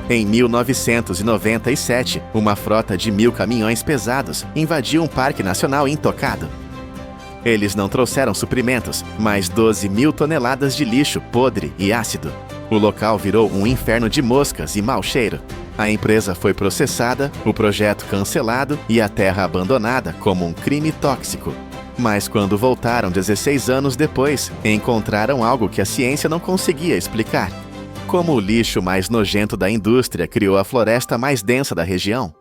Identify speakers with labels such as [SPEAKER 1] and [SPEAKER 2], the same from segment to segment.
[SPEAKER 1] Em 1997, uma frota de 1.000 caminhões pesados invadiu um parque nacional intocado. Eles não trouxeram suprimentos, mas 12.000 toneladas de lixo podre e ácido. O local virou um inferno de moscas e mau cheiro. A empresa foi processada, o projeto cancelado e a terra abandonada como um crime tóxico. Mas quando voltaram 16 anos depois, encontraram algo que a ciência não conseguia explicar. Como o lixo mais nojento da indústria criou a floresta mais densa da região?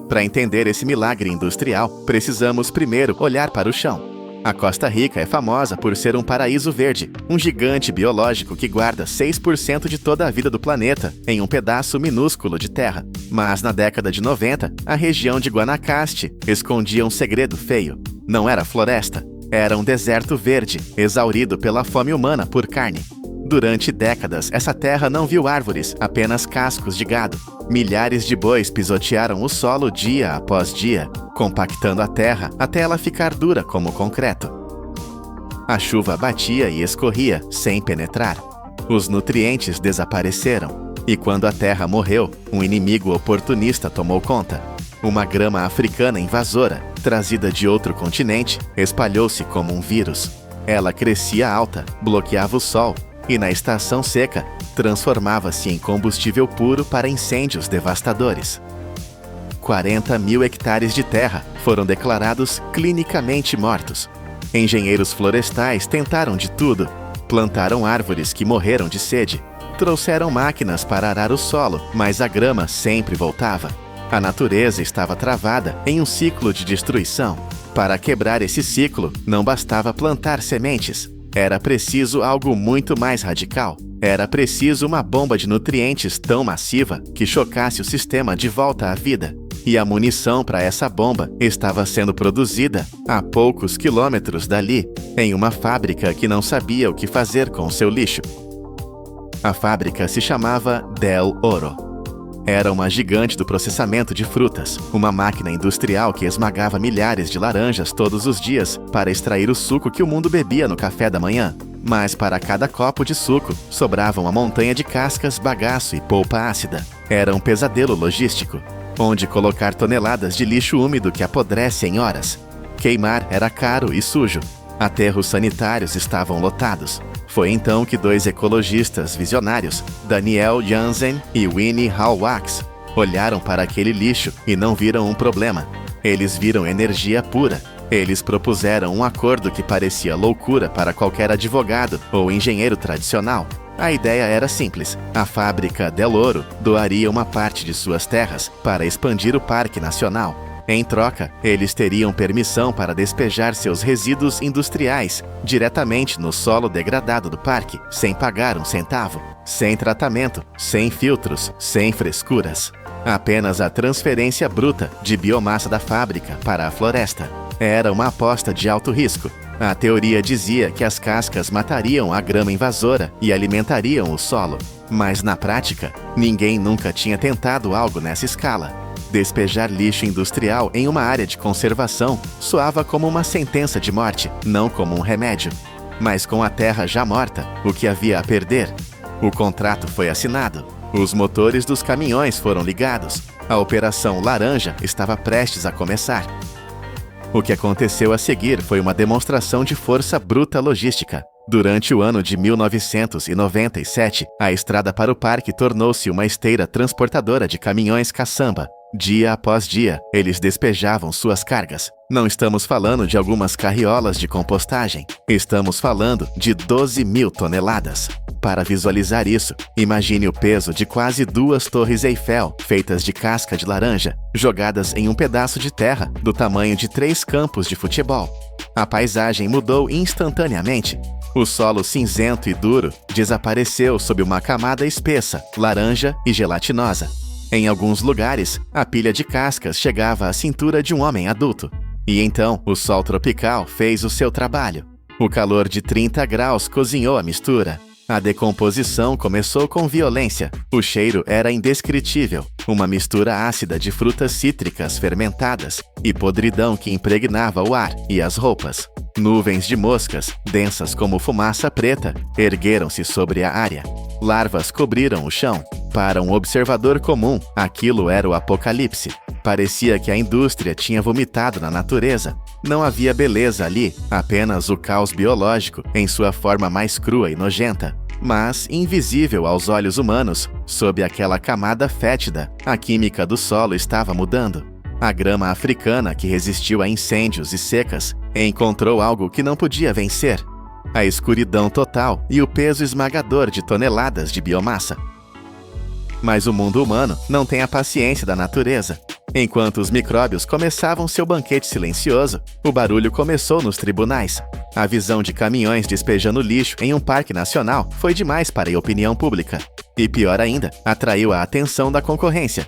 [SPEAKER 1] Para entender esse milagre industrial, precisamos primeiro olhar para o chão. A Costa Rica é famosa por ser um paraíso verde, um gigante biológico que guarda 6% de toda a vida do planeta em um pedaço minúsculo de terra. Mas na década de 90, a região de Guanacaste escondia um segredo feio. Não era floresta, era um deserto verde, exaurido pela fome humana por carne. Durante décadas, essa terra não viu árvores, apenas cascos de gado. Milhares de bois pisotearam o solo dia após dia, compactando a terra até ela ficar dura como concreto. A chuva batia e escorria, sem penetrar. Os nutrientes desapareceram. E quando a terra morreu, um inimigo oportunista tomou conta. Uma grama africana invasora, trazida de outro continente, espalhou-se como um vírus. Ela crescia alta, bloqueava o sol, e na estação seca, transformava-se em combustível puro para incêndios devastadores. 40.000 hectares de terra foram declarados clinicamente mortos. Engenheiros florestais tentaram de tudo. Plantaram árvores que morreram de sede. Trouxeram máquinas para arar o solo, mas a grama sempre voltava. A natureza estava travada em um ciclo de destruição. Para quebrar esse ciclo, não bastava plantar sementes. Era preciso algo muito mais radical. Era preciso uma bomba de nutrientes tão massiva que chocasse o sistema de volta à vida. E a munição para essa bomba estava sendo produzida a poucos quilômetros dali, em uma fábrica que não sabia o que fazer com seu lixo. A fábrica se chamava Del Oro. Era uma gigante do processamento de frutas, uma máquina industrial que esmagava milhares de laranjas todos os dias para extrair o suco que o mundo bebia no café da manhã. Mas para cada copo de suco, sobrava uma montanha de cascas, bagaço e polpa ácida. Era um pesadelo logístico, onde colocar toneladas de lixo úmido que apodrece em horas. Queimar era caro e sujo. Aterros sanitários estavam lotados. Foi então que dois ecologistas visionários, Daniel Jansen e Winnie Hallwax, olharam para aquele lixo e não viram um problema. Eles viram energia pura. Eles propuseram um acordo que parecia loucura para qualquer advogado ou engenheiro tradicional. A ideia era simples. A fábrica Del Oro doaria uma parte de suas terras para expandir o Parque Nacional. Em troca, eles teriam permissão para despejar seus resíduos industriais diretamente no solo degradado do parque, sem pagar um centavo, sem tratamento, sem filtros, sem frescuras. Apenas a transferência bruta de biomassa da fábrica para a floresta. Era uma aposta de alto risco. A teoria dizia que as cascas matariam a grama invasora e alimentariam o solo. Mas na prática, ninguém nunca tinha tentado algo nessa escala. Despejar lixo industrial em uma área de conservação soava como uma sentença de morte, não como um remédio. Mas com a terra já morta, o que havia a perder? O contrato foi assinado. Os motores dos caminhões foram ligados. A Operação Laranja estava prestes a começar. O que aconteceu a seguir foi uma demonstração de força bruta logística. Durante o ano de 1997, a estrada para o parque tornou-se uma esteira transportadora de caminhões caçamba. Dia após dia, eles despejavam suas cargas. Não estamos falando de algumas carriolas de compostagem. Estamos falando de 12.000 toneladas. Para visualizar isso, imagine o peso de quase 2 torres Eiffel, feitas de casca de laranja, jogadas em um pedaço de terra do tamanho de 3 campos de futebol. A paisagem mudou instantaneamente. O solo cinzento e duro desapareceu sob uma camada espessa, laranja e gelatinosa. Em alguns lugares, a pilha de cascas chegava à cintura de um homem adulto. E então, o sol tropical fez o seu trabalho. O calor de 30 graus cozinhou a mistura. A decomposição começou com violência. O cheiro era indescritível. Uma mistura ácida de frutas cítricas fermentadas e podridão que impregnava o ar e as roupas. Nuvens de moscas, densas como fumaça preta, ergueram-se sobre a área. Larvas cobriram o chão. Para um observador comum, aquilo era o apocalipse. Parecia que a indústria tinha vomitado na natureza. Não havia beleza ali, apenas o caos biológico em sua forma mais crua e nojenta. Mas, invisível aos olhos humanos, sob aquela camada fétida, a química do solo estava mudando. A grama africana, que resistiu a incêndios e secas, encontrou algo que não podia vencer: a escuridão total e o peso esmagador de toneladas de biomassa. Mas o mundo humano não tem a paciência da natureza. Enquanto os micróbios começavam seu banquete silencioso, o barulho começou nos tribunais. A visão de caminhões despejando lixo em um parque nacional foi demais para a opinião pública. E pior ainda, atraiu a atenção da concorrência.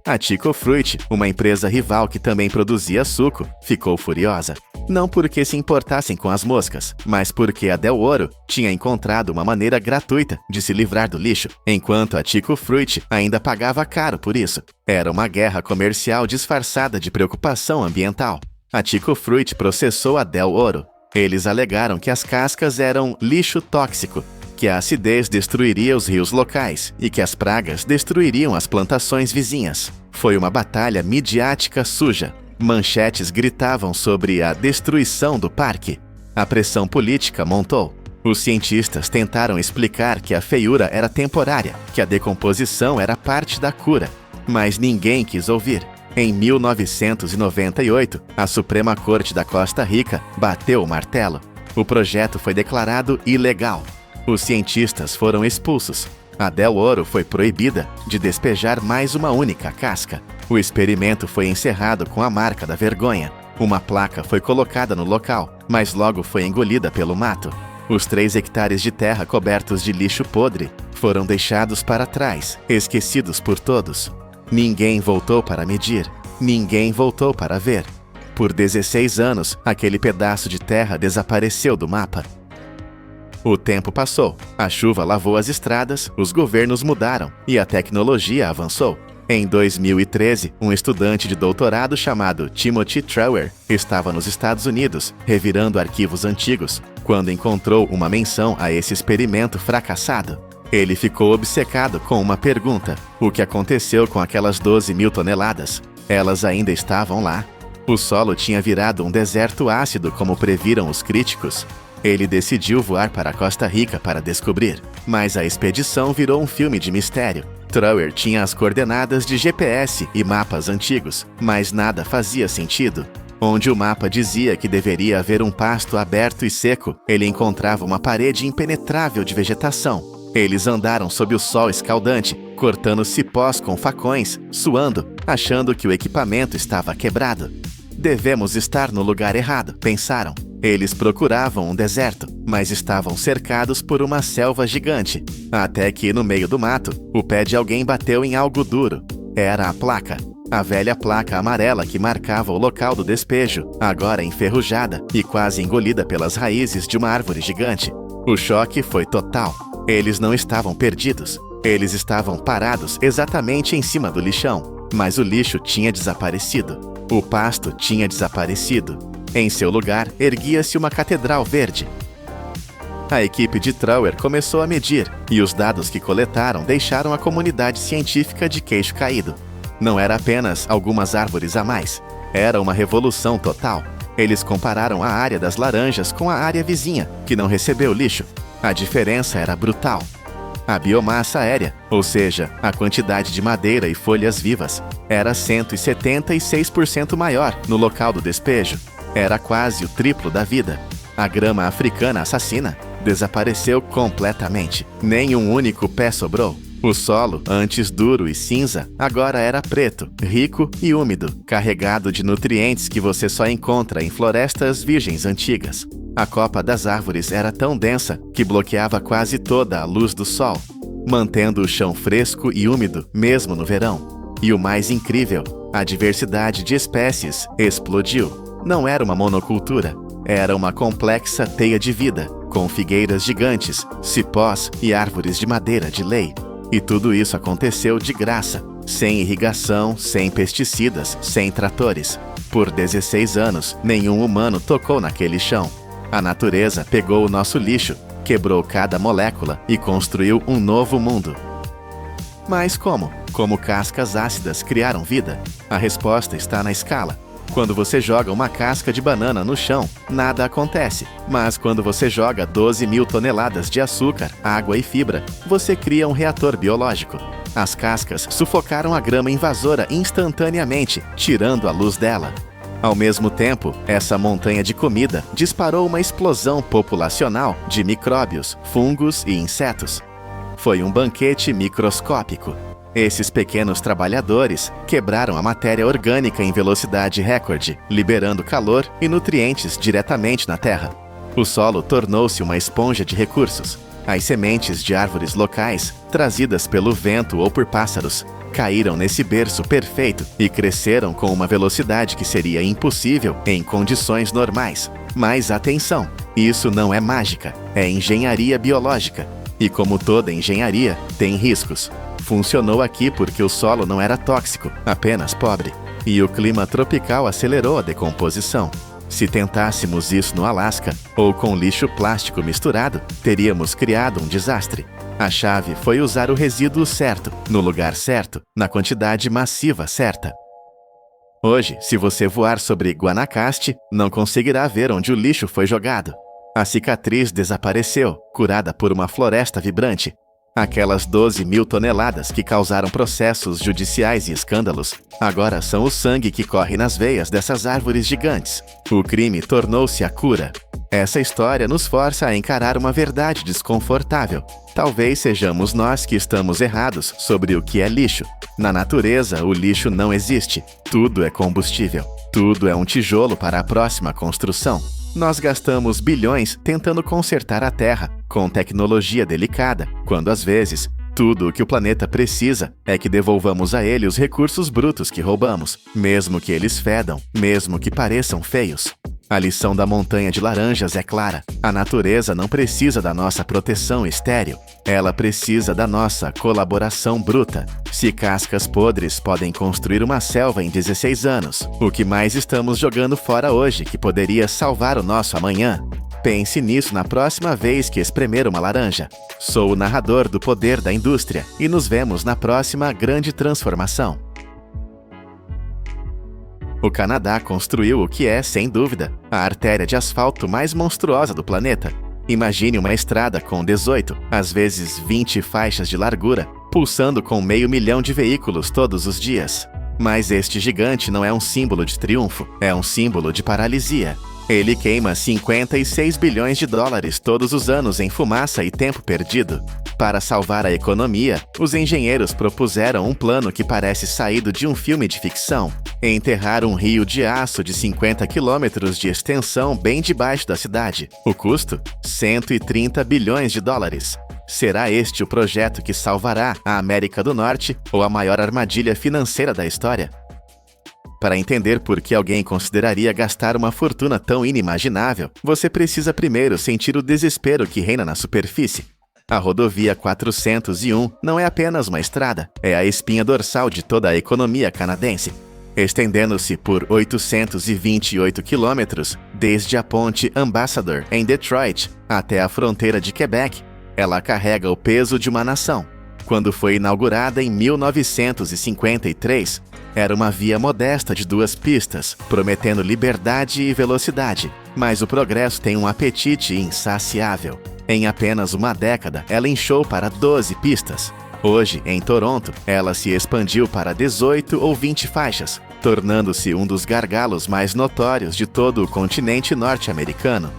[SPEAKER 1] A Tico Fruit, uma empresa rival que também produzia suco, ficou furiosa. Não porque se importassem com as moscas, mas porque a Del Oro tinha encontrado uma maneira gratuita de se livrar do lixo, enquanto a Tico Fruit ainda pagava caro por isso. Era uma guerra comercial disfarçada de preocupação ambiental. A Tico Fruit processou a Del Oro. Eles alegaram que as cascas eram lixo tóxico, que a acidez destruiria os rios locais e que as pragas destruiriam as plantações vizinhas. Foi uma batalha midiática suja. Manchetes gritavam sobre a destruição do parque. A pressão política montou. Os cientistas tentaram explicar que a feiura era temporária, que a decomposição era parte da cura. Mas ninguém quis ouvir. Em 1998, a Suprema Corte da Costa Rica bateu o martelo. O projeto foi declarado ilegal. Os cientistas foram expulsos. A Del Oro foi proibida de despejar mais uma única casca. O experimento foi encerrado com a marca da vergonha. Uma placa foi colocada no local, mas logo foi engolida pelo mato. Os 3 hectares de terra cobertos de lixo podre foram deixados para trás, esquecidos por todos. Ninguém voltou para medir. Ninguém voltou para ver. Por 16 anos, aquele pedaço de terra desapareceu do mapa. O tempo passou, a chuva lavou as estradas, os governos mudaram e a tecnologia avançou. Em 2013, um estudante de doutorado chamado Timothy Trower estava nos Estados Unidos, revirando arquivos antigos, quando encontrou uma menção a esse experimento fracassado. Ele ficou obcecado com uma pergunta: o que aconteceu com aquelas 12.000 toneladas? Elas ainda estavam lá? O solo tinha virado um deserto ácido, como previram os críticos. Ele decidiu voar para Costa Rica para descobrir, mas a expedição virou um filme de mistério. Trower tinha as coordenadas de GPS e mapas antigos, mas nada fazia sentido. Onde o mapa dizia que deveria haver um pasto aberto e seco, ele encontrava uma parede impenetrável de vegetação. Eles andaram sob o sol escaldante, cortando cipós com facões, suando, achando que o equipamento estava quebrado. Devemos estar no lugar errado, pensaram. Eles procuravam um deserto, mas estavam cercados por uma selva gigante. Até que, no meio do mato, o pé de alguém bateu em algo duro. Era a placa. A velha placa amarela que marcava o local do despejo, agora enferrujada e quase engolida pelas raízes de uma árvore gigante. O choque foi total. Eles não estavam perdidos. Eles estavam parados exatamente em cima do lixão. Mas o lixo tinha desaparecido. O pasto tinha desaparecido. Em seu lugar, erguia-se uma catedral verde. A equipe de Trower começou a medir, e os dados que coletaram deixaram a comunidade científica de queixo caído. Não era apenas algumas árvores a mais. Era uma revolução total. Eles compararam a área das laranjas com a área vizinha, que não recebeu lixo. A diferença era brutal. A biomassa aérea, ou seja, a quantidade de madeira e folhas vivas, era 176% maior no local do despejo. Era quase o triplo da vida. A grama africana assassina desapareceu completamente. Nem um único pé sobrou. O solo, antes duro e cinza, agora era preto, rico e úmido, carregado de nutrientes que você só encontra em florestas virgens antigas. A copa das árvores era tão densa que bloqueava quase toda a luz do sol, mantendo o chão fresco e úmido mesmo no verão. E o mais incrível, a diversidade de espécies explodiu. Não era uma monocultura, era uma complexa teia de vida, com figueiras gigantes, cipós e árvores de madeira de lei. E tudo isso aconteceu de graça, sem irrigação, sem pesticidas, sem tratores. Por 16 anos, nenhum humano tocou naquele chão. A natureza pegou o nosso lixo, quebrou cada molécula e construiu um novo mundo. Mas como? Como cascas ácidas criaram vida? A resposta está na escala. Quando você joga uma casca de banana no chão, nada acontece. Mas quando você joga 12.000 toneladas de açúcar, água e fibra, você cria um reator biológico. As cascas sufocaram a grama invasora instantaneamente, tirando a luz dela. Ao mesmo tempo, essa montanha de comida disparou uma explosão populacional de micróbios, fungos e insetos. Foi um banquete microscópico. Esses pequenos trabalhadores quebraram a matéria orgânica em velocidade recorde, liberando calor e nutrientes diretamente na terra. O solo tornou-se uma esponja de recursos. As sementes de árvores locais, trazidas pelo vento ou por pássaros, caíram nesse berço perfeito e cresceram com uma velocidade que seria impossível em condições normais. Mas atenção, isso não é mágica, é engenharia biológica. E como toda engenharia, tem riscos. Funcionou aqui porque o solo não era tóxico, apenas pobre. E o clima tropical acelerou a decomposição. Se tentássemos isso no Alasca, ou com lixo plástico misturado, teríamos criado um desastre. A chave foi usar o resíduo certo, no lugar certo, na quantidade massiva certa. Hoje, se você voar sobre Guanacaste, não conseguirá ver onde o lixo foi jogado. A cicatriz desapareceu, curada por uma floresta vibrante. Aquelas 12.000 toneladas que causaram processos judiciais e escândalos, agora são o sangue que corre nas veias dessas árvores gigantes. O crime tornou-se a cura. Essa história nos força a encarar uma verdade desconfortável. Talvez sejamos nós que estamos errados sobre o que é lixo. Na natureza, o lixo não existe. Tudo é combustível. Tudo é um tijolo para a próxima construção. Nós gastamos bilhões tentando consertar a Terra com tecnologia delicada, quando às vezes, tudo o que o planeta precisa é que devolvamos a ele os recursos brutos que roubamos, mesmo que eles fedam, mesmo que pareçam feios. A lição da montanha de laranjas é clara. A natureza não precisa da nossa proteção estéril. Ela precisa da nossa colaboração bruta. Se cascas podres podem construir uma selva em 16 anos, o que mais estamos jogando fora hoje que poderia salvar o nosso amanhã? Pense nisso na próxima vez que espremer uma laranja. Sou o narrador do poder da indústria e nos vemos na próxima grande transformação. O Canadá construiu o que é, sem dúvida, a artéria de asfalto mais monstruosa do planeta. Imagine uma estrada com 18, às vezes 20 faixas de largura, pulsando com 500.000 de veículos todos os dias. Mas este gigante não é um símbolo de triunfo, é um símbolo de paralisia. Ele queima 56 bilhões de dólares todos os anos em fumaça e tempo perdido. Para salvar a economia, os engenheiros propuseram um plano que parece saído de um filme de ficção. Enterrar um rio de aço de 50 quilômetros de extensão bem debaixo da cidade. O custo? 130 bilhões de dólares. Será este o projeto que salvará a América do Norte ou a maior armadilha financeira da história? Para entender por que alguém consideraria gastar uma fortuna tão inimaginável, você precisa primeiro sentir o desespero que reina na superfície. A rodovia 401 não é apenas uma estrada, é a espinha dorsal de toda a economia canadense. Estendendo-se por 828 quilômetros, desde a ponte Ambassador, em Detroit, até a fronteira de Quebec, ela carrega o peso de uma nação. Quando foi inaugurada em 1953, era uma via modesta de 2 pistas, prometendo liberdade e velocidade. Mas o progresso tem um apetite insaciável. Em apenas uma década, ela inchou para 12 pistas. Hoje, em Toronto, ela se expandiu para 18 ou 20 faixas, tornando-se um dos gargalos mais notórios de todo o continente norte-americano.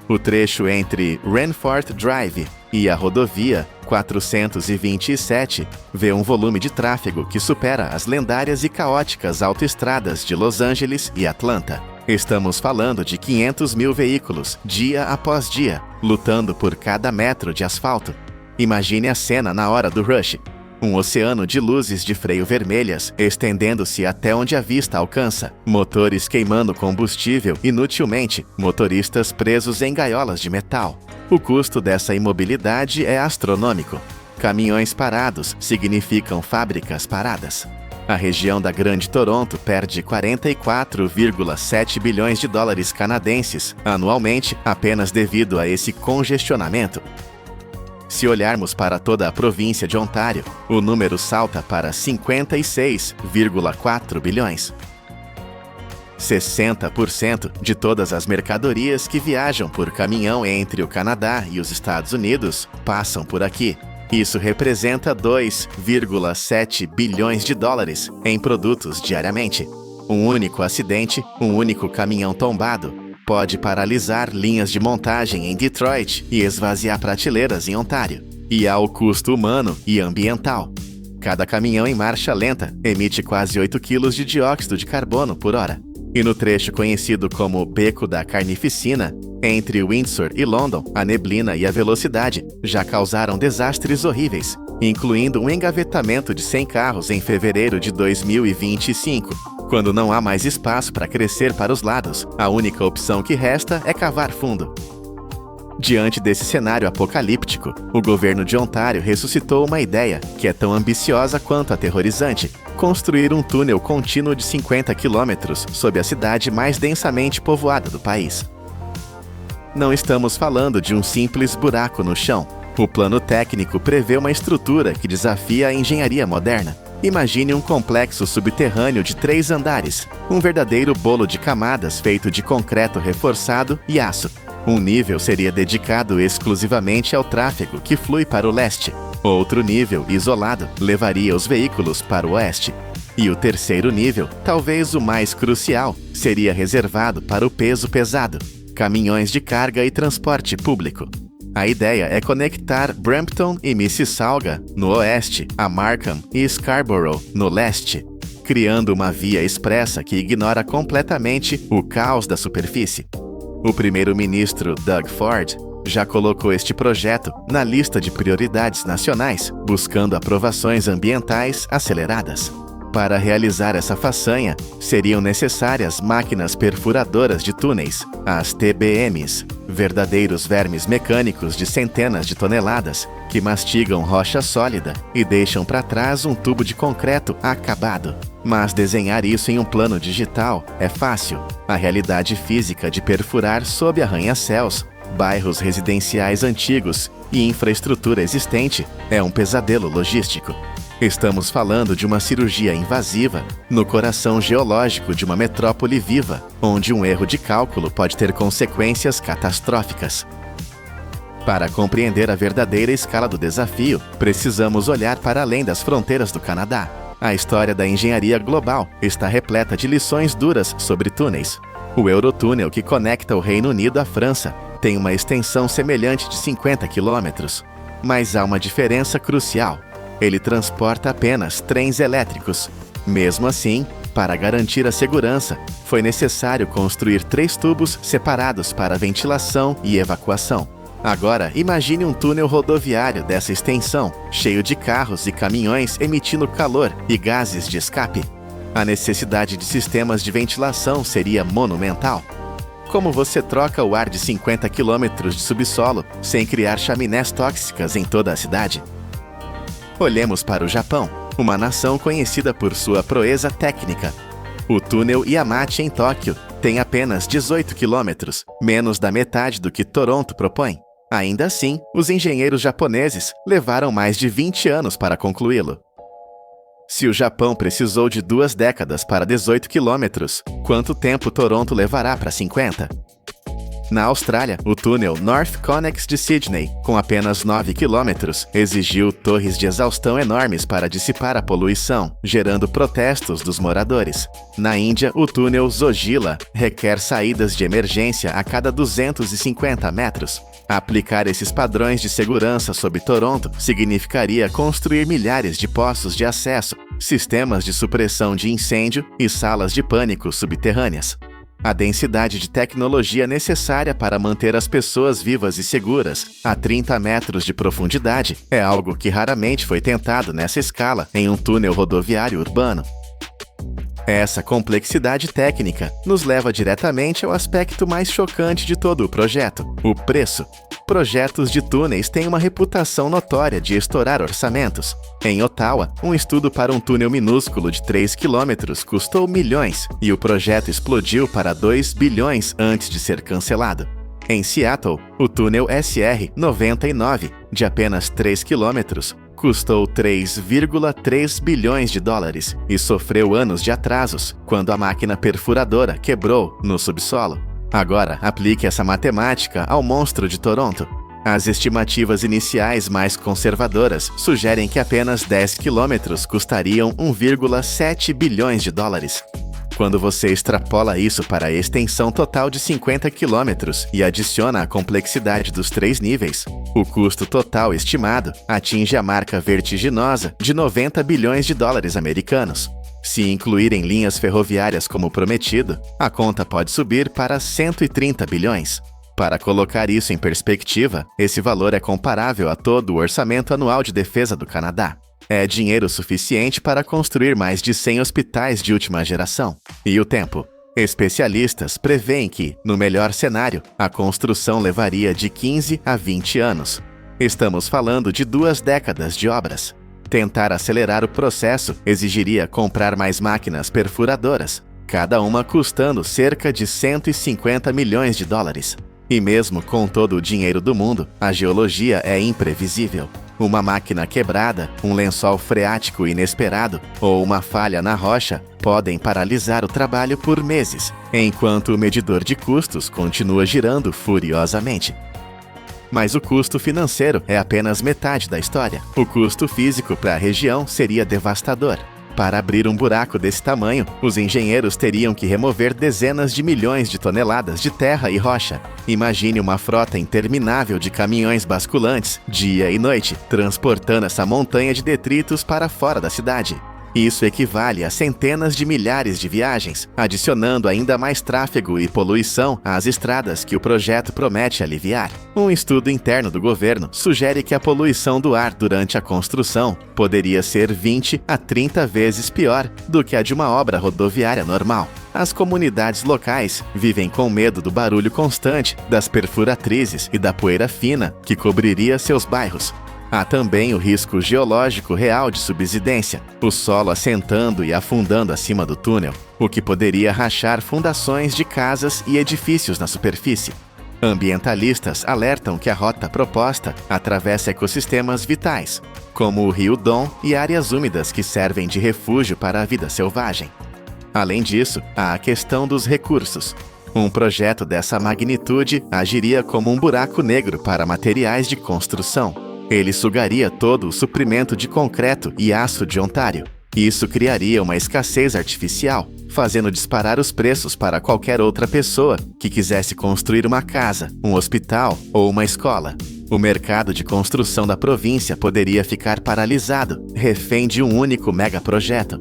[SPEAKER 1] O trecho entre Ranfort Drive e a rodovia 427 vê um volume de tráfego que supera as lendárias e caóticas autoestradas de Los Angeles e Atlanta. Estamos falando de 500.000 veículos, dia após dia, lutando por cada metro de asfalto. Imagine a cena na hora do rush. Um oceano de luzes de freio vermelhas, estendendo-se até onde a vista alcança. Motores queimando combustível inutilmente, motoristas presos em gaiolas de metal. O custo dessa imobilidade é astronômico. Caminhões parados significam fábricas paradas. A região da Grande Toronto perde 44,7 bilhões de dólares canadenses anualmente apenas devido a esse congestionamento. Se olharmos para toda a província de Ontário, o número salta para 56,4 bilhões. 60% de todas as mercadorias que viajam por caminhão entre o Canadá e os Estados Unidos passam por aqui. Isso representa 2,7 bilhões de dólares em produtos diariamente. Um único acidente, um único caminhão tombado, pode paralisar linhas de montagem em Detroit e esvaziar prateleiras em Ontário. E há o custo humano e ambiental. Cada caminhão em marcha lenta emite quase 8 kg de dióxido de carbono por hora. E no trecho conhecido como Beco da Carnificina, entre Windsor e London, a neblina e a velocidade já causaram desastres horríveis, incluindo um engavetamento de 100 carros em fevereiro de 2025. Quando não há mais espaço para crescer para os lados, a única opção que resta é cavar fundo. Diante desse cenário apocalíptico, o governo de Ontário ressuscitou uma ideia que é tão ambiciosa quanto aterrorizante: construir um túnel contínuo de 50 quilômetros sob a cidade mais densamente povoada do país. Não estamos falando de um simples buraco no chão. O plano técnico prevê uma estrutura que desafia a engenharia moderna. Imagine um complexo subterrâneo de 3 andares, um verdadeiro bolo de camadas feito de concreto reforçado e aço. Um nível seria dedicado exclusivamente ao tráfego que flui para o leste. Outro nível, isolado, levaria os veículos para o oeste. E o terceiro nível, talvez o mais crucial, seria reservado para o peso pesado, caminhões de carga e transporte público. A ideia é conectar Brampton e Mississauga, no oeste, a Markham e Scarborough, no leste, criando uma via expressa que ignora completamente o caos da superfície. O primeiro-ministro Doug Ford já colocou este projeto na lista de prioridades nacionais, buscando aprovações ambientais aceleradas. Para realizar essa façanha, seriam necessárias máquinas perfuradoras de túneis, as TBMs, verdadeiros vermes mecânicos de centenas de toneladas, que mastigam rocha sólida e deixam para trás um tubo de concreto acabado. Mas desenhar isso em um plano digital é fácil. A realidade física de perfurar sob arranha-céus, bairros residenciais antigos e infraestrutura existente é um pesadelo logístico. Estamos falando de uma cirurgia invasiva no coração geológico de uma metrópole viva, onde um erro de cálculo pode ter consequências catastróficas. Para compreender a verdadeira escala do desafio, precisamos olhar para além das fronteiras do Canadá. A história da engenharia global está repleta de lições duras sobre túneis. O Eurotúnel, que conecta o Reino Unido à França, tem uma extensão semelhante de 50 quilômetros. Mas há uma diferença crucial. Ele transporta apenas trens elétricos. Mesmo assim, para garantir a segurança, foi necessário construir 3 tubos separados para ventilação e evacuação. Agora, imagine um túnel rodoviário dessa extensão, cheio de carros e caminhões emitindo calor e gases de escape. A necessidade de sistemas de ventilação seria monumental. Como você troca o ar de 50 quilômetros de subsolo sem criar chaminés tóxicas em toda a cidade? Olhemos para o Japão, uma nação conhecida por sua proeza técnica. O túnel Yamachi em Tóquio tem apenas 18 quilômetros, menos da metade do que Toronto propõe. Ainda assim, os engenheiros japoneses levaram mais de 20 anos para concluí-lo. Se o Japão precisou de 2 décadas para 18 quilômetros, quanto tempo Toronto levará para 50? Na Austrália, o túnel North Connex de Sydney, com apenas 9 quilômetros, exigiu torres de exaustão enormes para dissipar a poluição, gerando protestos dos moradores. Na Índia, o túnel Zojila requer saídas de emergência a cada 250 metros. Aplicar esses padrões de segurança sobre Toronto significaria construir milhares de poços de acesso, sistemas de supressão de incêndio e salas de pânico subterrâneas. A densidade de tecnologia necessária para manter as pessoas vivas e seguras a 30 metros de profundidade é algo que raramente foi tentado nessa escala em um túnel rodoviário urbano. Essa complexidade técnica nos leva diretamente ao aspecto mais chocante de todo o projeto: o preço. Projetos de túneis têm uma reputação notória de estourar orçamentos. Em Ottawa, um estudo para um túnel minúsculo de 3 quilômetros custou milhões e o projeto explodiu para 2 bilhões antes de ser cancelado. Em Seattle, o túnel SR-99, de apenas 3 quilômetros, custou 3,3 bilhões de dólares e sofreu anos de atrasos quando a máquina perfuradora quebrou no subsolo. Agora, aplique essa matemática ao monstro de Toronto. As estimativas iniciais mais conservadoras sugerem que apenas 10 quilômetros custariam 1,7 bilhões de dólares. Quando você extrapola isso para a extensão total de 50 quilômetros e adiciona a complexidade dos 3 níveis, o custo total estimado atinge a marca vertiginosa de 90 bilhões de dólares americanos. Se incluírem linhas ferroviárias como prometido, a conta pode subir para 130 bilhões. Para colocar isso em perspectiva, esse valor é comparável a todo o orçamento anual de defesa do Canadá. É dinheiro suficiente para construir mais de 100 hospitais de última geração. E o tempo? Especialistas preveem que, no melhor cenário, a construção levaria de 15 a 20 anos. Estamos falando de 2 décadas de obras. Tentar acelerar o processo exigiria comprar mais máquinas perfuradoras, cada uma custando cerca de 150 milhões de dólares. E mesmo com todo o dinheiro do mundo, a geologia é imprevisível. Uma máquina quebrada, um lençol freático inesperado ou uma falha na rocha podem paralisar o trabalho por meses, enquanto o medidor de custos continua girando furiosamente. Mas o custo financeiro é apenas metade da história. O custo físico para a região seria devastador. Para abrir um buraco desse tamanho, os engenheiros teriam que remover dezenas de milhões de toneladas de terra e rocha. Imagine uma frota interminável de caminhões basculantes, dia e noite, transportando essa montanha de detritos para fora da cidade. Isso equivale a centenas de milhares de viagens, adicionando ainda mais tráfego e poluição às estradas que o projeto promete aliviar. Um estudo interno do governo sugere que a poluição do ar durante a construção poderia ser 20 a 30 vezes pior do que a de uma obra rodoviária normal. As comunidades locais vivem com medo do barulho constante, das perfuratrizes e da poeira fina que cobriria seus bairros. Há também o risco geológico real de subsidência, o solo assentando e afundando acima do túnel, o que poderia rachar fundações de casas e edifícios na superfície. Ambientalistas alertam que a rota proposta atravessa ecossistemas vitais, como o rio Don e áreas úmidas que servem de refúgio para a vida selvagem. Além disso, há a questão dos recursos. Um projeto dessa magnitude agiria como um buraco negro para materiais de construção. Ele sugaria todo o suprimento de concreto e aço de Ontário. Isso criaria uma escassez artificial, fazendo disparar os preços para qualquer outra pessoa que quisesse construir uma casa, um hospital ou uma escola. O mercado de construção da província poderia ficar paralisado, refém de um único megaprojeto.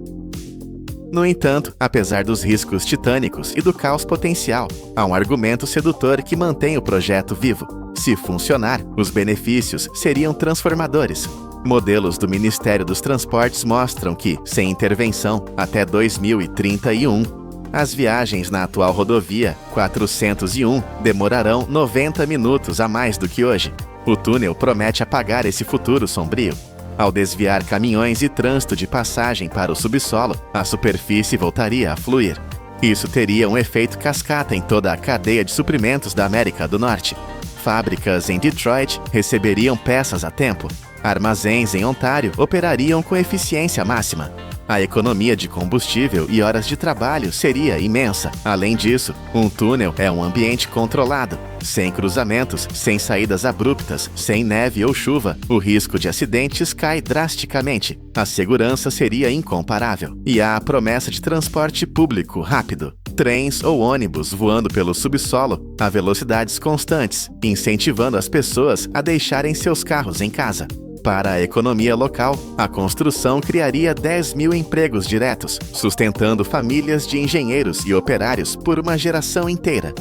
[SPEAKER 1] No entanto, apesar dos riscos titânicos e do caos potencial, há um argumento sedutor que mantém o projeto vivo. Se funcionar, os benefícios seriam transformadores. Modelos do Ministério dos Transportes mostram que, sem intervenção, até 2031, as viagens na atual rodovia 401 demorarão 90 minutos a mais do que hoje. O túnel promete apagar esse futuro sombrio. Ao desviar caminhões e trânsito de passagem para o subsolo, a superfície voltaria a fluir. Isso teria um efeito cascata em toda a cadeia de suprimentos da América do Norte. Fábricas em Detroit receberiam peças a tempo. Armazéns em Ontário operariam com eficiência máxima. A economia de combustível e horas de trabalho seria imensa. Além disso, um túnel é um ambiente controlado. Sem cruzamentos, sem saídas abruptas, sem neve ou chuva, o risco de acidentes cai drasticamente. A segurança seria incomparável. E há a promessa de transporte público rápido. Trens ou ônibus voando pelo subsolo a velocidades constantes, incentivando as pessoas a deixarem seus carros em casa. Para a economia local, a construção criaria 10 mil empregos diretos, sustentando famílias de engenheiros e operários por uma geração inteira.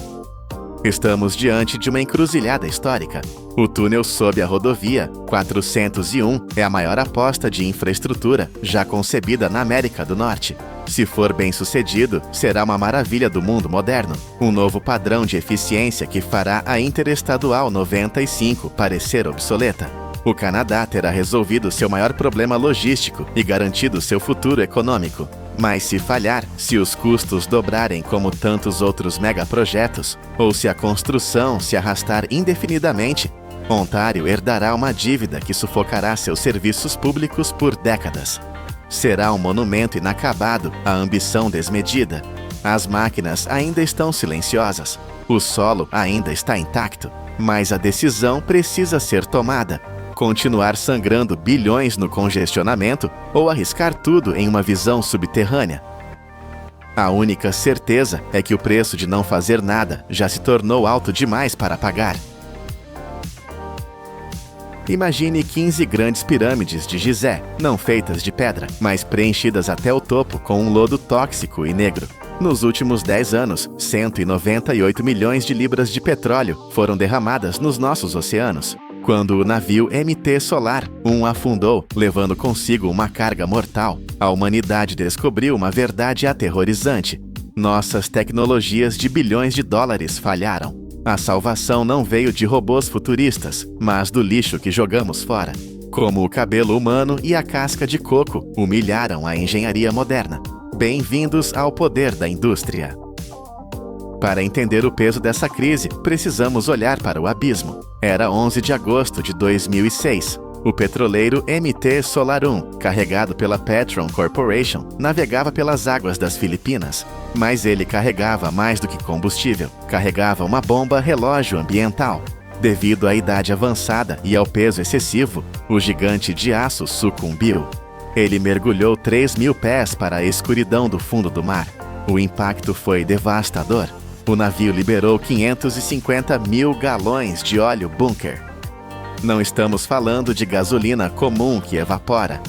[SPEAKER 1] Estamos diante de uma encruzilhada histórica. O túnel sob a rodovia 401 é a maior aposta de infraestrutura já concebida na América do Norte. Se for bem sucedido, será uma maravilha do mundo moderno, um novo padrão de eficiência que fará a Interestadual 95 parecer obsoleta. O Canadá terá resolvido seu maior problema logístico e garantido seu futuro econômico. Mas se falhar, se os custos dobrarem como tantos outros megaprojetos, ou se a construção se arrastar indefinidamente, Ontário herdará uma dívida que sufocará seus serviços públicos por décadas. Será um monumento inacabado à ambição desmedida. As máquinas ainda estão silenciosas. O solo ainda está intacto. Mas a decisão precisa ser tomada. Continuar sangrando bilhões no congestionamento ou arriscar tudo em uma visão subterrânea. A única certeza é que o preço de não fazer nada já se tornou alto demais para pagar. Imagine 15 grandes pirâmides de Gizé, não feitas de pedra, mas preenchidas até o topo com um lodo tóxico e negro. Nos últimos 10 anos, 198 milhões de libras de petróleo foram derramadas nos nossos oceanos. Quando o navio MT Solar afundou, levando consigo uma carga mortal, a humanidade descobriu uma verdade aterrorizante. Nossas tecnologias de bilhões de dólares falharam. A salvação não veio de robôs futuristas, mas do lixo que jogamos fora. Como o cabelo humano e a casca de coco humilharam a engenharia moderna. Bem-vindos ao poder da indústria. Para entender o peso dessa crise, precisamos olhar para o abismo. Era 11 de agosto de 2006. O petroleiro MT Solar 1, carregado pela Petron Corporation, navegava pelas águas das Filipinas. Mas ele carregava mais do que combustível. Carregava uma bomba relógio ambiental. Devido à idade avançada e ao peso excessivo, o gigante de aço sucumbiu. Ele mergulhou 3.000 pés para a escuridão do fundo do mar. O impacto foi devastador. O navio liberou 550 mil galões de óleo bunker. Não estamos falando de gasolina comum que evapora.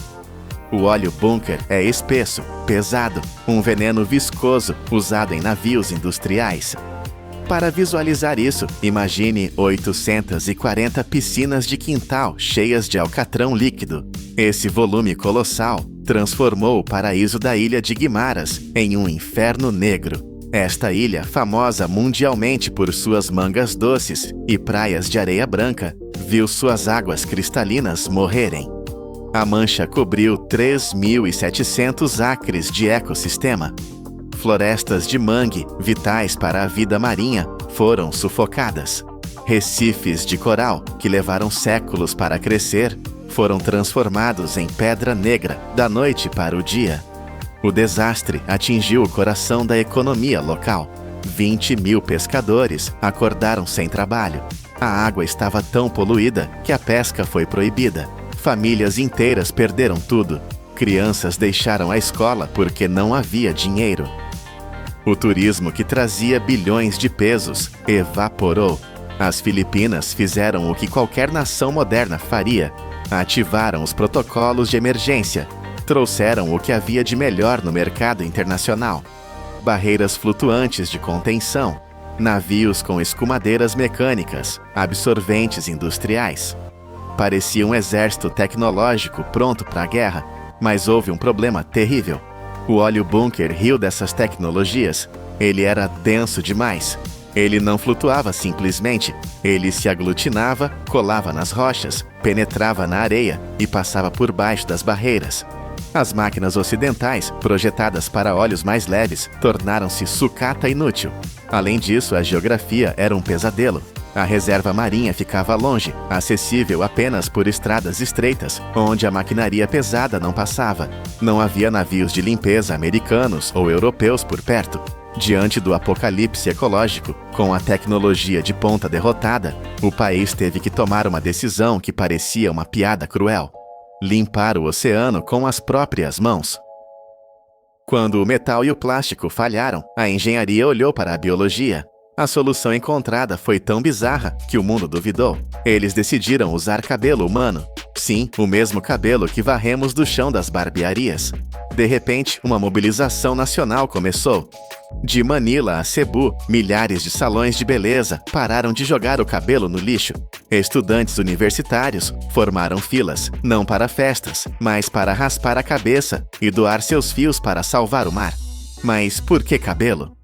[SPEAKER 1] O óleo bunker é espesso, pesado, um veneno viscoso usado em navios industriais. Para visualizar isso, imagine 840 piscinas de quintal cheias de alcatrão líquido. Esse volume colossal transformou o paraíso da ilha de Guimaras em um inferno negro. Esta ilha, famosa mundialmente por suas mangas doces e praias de areia branca, viu suas águas cristalinas morrerem. A mancha cobriu 3.700 acres de ecossistema. Florestas de mangue, vitais para a vida marinha, foram sufocadas. Recifes de coral, que levaram séculos para crescer, foram transformados em pedra negra da noite para o dia. O desastre atingiu o coração da economia local. 20 mil pescadores acordaram sem trabalho. A água estava tão poluída que a pesca foi proibida. Famílias inteiras perderam tudo. Crianças deixaram a escola porque não havia dinheiro. O turismo que trazia bilhões de pesos evaporou. As Filipinas fizeram o que qualquer nação moderna faria. Ativaram os protocolos de emergência. Trouxeram o que havia de melhor no mercado internacional. Barreiras flutuantes de contenção. Navios com escumadeiras mecânicas, absorventes industriais. Parecia um exército tecnológico pronto para a guerra, mas houve um problema terrível. O óleo bunker riu dessas tecnologias. Ele era denso demais. Ele não flutuava simplesmente. Ele se aglutinava, colava nas rochas, penetrava na areia e passava por baixo das barreiras. As máquinas ocidentais, projetadas para óleos mais leves, tornaram-se sucata inútil. Além disso, a geografia era um pesadelo. A reserva marinha ficava longe, acessível apenas por estradas estreitas, onde a maquinaria pesada não passava. Não havia navios de limpeza americanos ou europeus por perto. Diante do apocalipse ecológico, com a tecnologia de ponta derrotada, o país teve que tomar uma decisão que parecia uma piada cruel: limpar o oceano com as próprias mãos. Quando o metal e o plástico falharam, a engenharia olhou para a biologia. A solução encontrada foi tão bizarra que o mundo duvidou. Eles decidiram usar cabelo humano. Sim, o mesmo cabelo que varremos do chão das barbearias. De repente, uma mobilização nacional começou. De Manila a Cebu, milhares de salões de beleza pararam de jogar o cabelo no lixo. Estudantes universitários formaram filas, não para festas, mas para raspar a cabeça e doar seus fios para salvar o mar. Mas por que cabelo?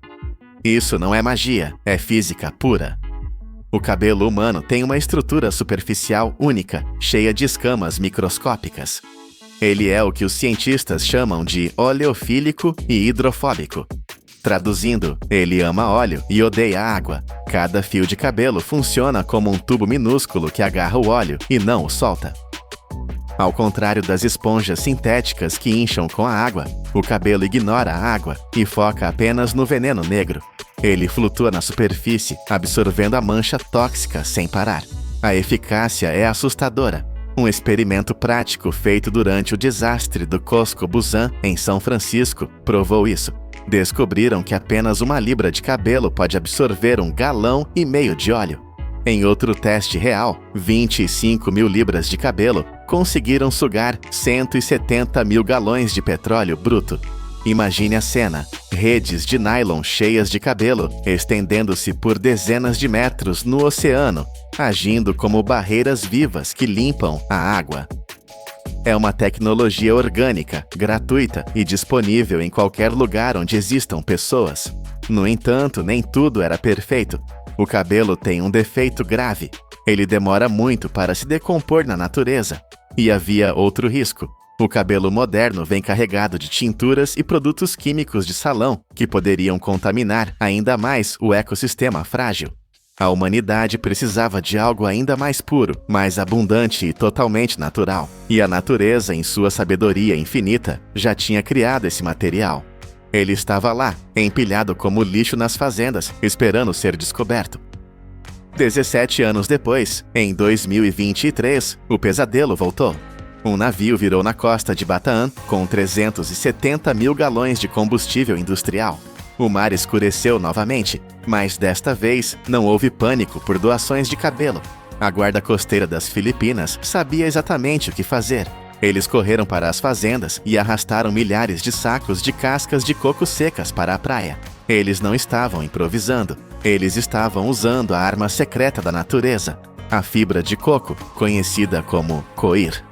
[SPEAKER 1] Isso não é magia, é física pura. O cabelo humano tem uma estrutura superficial única, cheia de escamas microscópicas. Ele é o que os cientistas chamam de oleofílico e hidrofóbico. Traduzindo, ele ama óleo e odeia água. Cada fio de cabelo funciona como um tubo minúsculo que agarra o óleo e não o solta. Ao contrário das esponjas sintéticas que incham com a água, o cabelo ignora a água e foca apenas no veneno negro. Ele flutua na superfície, absorvendo a mancha tóxica sem parar. A eficácia é assustadora. Um experimento prático feito durante o desastre do Cosco Busan, em São Francisco, provou isso. Descobriram que apenas 1 libra de cabelo pode absorver 1,5 galão de óleo. Em outro teste real, 25 mil libras de cabelo conseguiram sugar 170 mil galões de petróleo bruto. Imagine a cena: redes de nylon cheias de cabelo, estendendo-se por dezenas de metros no oceano, agindo como barreiras vivas que limpam a água. É uma tecnologia orgânica, gratuita e disponível em qualquer lugar onde existam pessoas. No entanto, nem tudo era perfeito. O cabelo tem um defeito grave. Ele demora muito para se decompor na natureza. E havia outro risco. O cabelo moderno vem carregado de tinturas e produtos químicos de salão que poderiam contaminar ainda mais o ecossistema frágil. A humanidade precisava de algo ainda mais puro, mais abundante e totalmente natural. E a natureza, em sua sabedoria infinita, já tinha criado esse material. Ele estava lá, empilhado como lixo nas fazendas, esperando ser descoberto. 17 anos depois, em 2023, o pesadelo voltou. Um navio virou na costa de Bataan com 370 mil galões de combustível industrial. O mar escureceu novamente, mas desta vez não houve pânico por doações de cabelo. A guarda costeira das Filipinas sabia exatamente o que fazer. Eles correram para as fazendas e arrastaram milhares de sacos de cascas de coco secas para a praia. Eles não estavam improvisando. Eles estavam usando a arma secreta da natureza, a fibra de coco, conhecida como coir.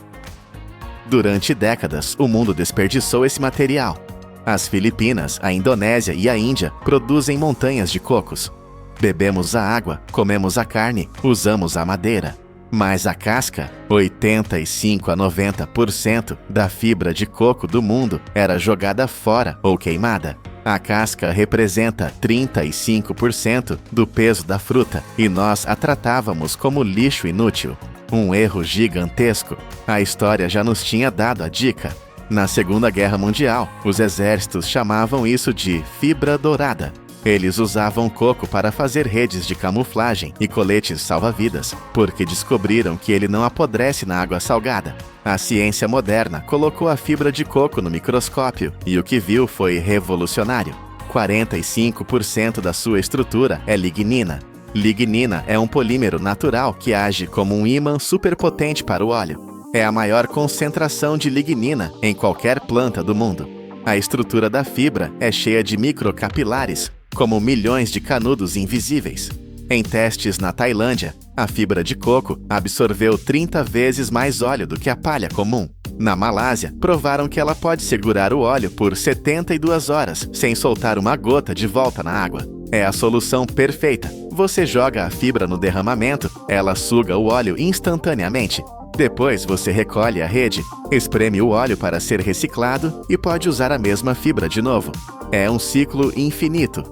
[SPEAKER 1] Durante décadas, o mundo desperdiçou esse material. As Filipinas, a Indonésia e a Índia produzem montanhas de cocos. Bebemos a água, comemos a carne, usamos a madeira. Mas a casca, 85 a 90% da fibra de coco do mundo era jogada fora ou queimada. A casca representa 35% do peso da fruta e nós a tratávamos como lixo inútil. Um erro gigantesco. A história já nos tinha dado a dica. Na Segunda Guerra Mundial, os exércitos chamavam isso de fibra dourada. Eles usavam coco para fazer redes de camuflagem e coletes salva-vidas, porque descobriram que ele não apodrece na água salgada. A ciência moderna colocou a fibra de coco no microscópio e o que viu foi revolucionário. 45% da sua estrutura é lignina. Lignina é um polímero natural que age como um ímã superpotente para o óleo. É a maior concentração de lignina em qualquer planta do mundo. A estrutura da fibra é cheia de microcapilares, como milhões de canudos invisíveis. Em testes na Tailândia, a fibra de coco absorveu 30 vezes mais óleo do que a palha comum. Na Malásia, provaram que ela pode segurar o óleo por 72 horas sem soltar uma gota de volta na água. É a solução perfeita. Você joga a fibra no derramamento, ela suga o óleo instantaneamente. Depois você recolhe a rede, espreme o óleo para ser reciclado e pode usar a mesma fibra de novo. É um ciclo infinito.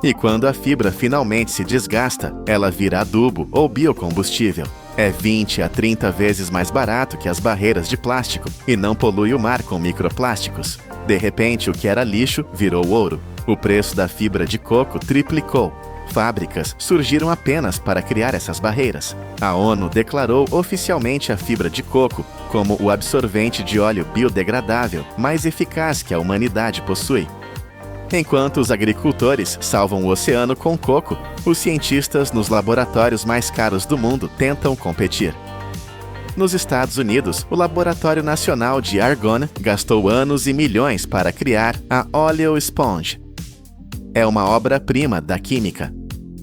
[SPEAKER 1] E quando a fibra finalmente se desgasta, ela vira adubo ou biocombustível. É 20 a 30 vezes mais barato que as barreiras de plástico e não polui o mar com microplásticos. De repente, o que era lixo virou ouro. O preço da fibra de coco triplicou. Fábricas surgiram apenas para criar essas barreiras. A ONU declarou oficialmente a fibra de coco como o absorvente de óleo biodegradável mais eficaz que a humanidade possui. Enquanto os agricultores salvam o oceano com coco, os cientistas nos laboratórios mais caros do mundo tentam competir. Nos Estados Unidos, o Laboratório Nacional de Argonne gastou anos e milhões para criar a Oleo Sponge. É uma obra-prima da química.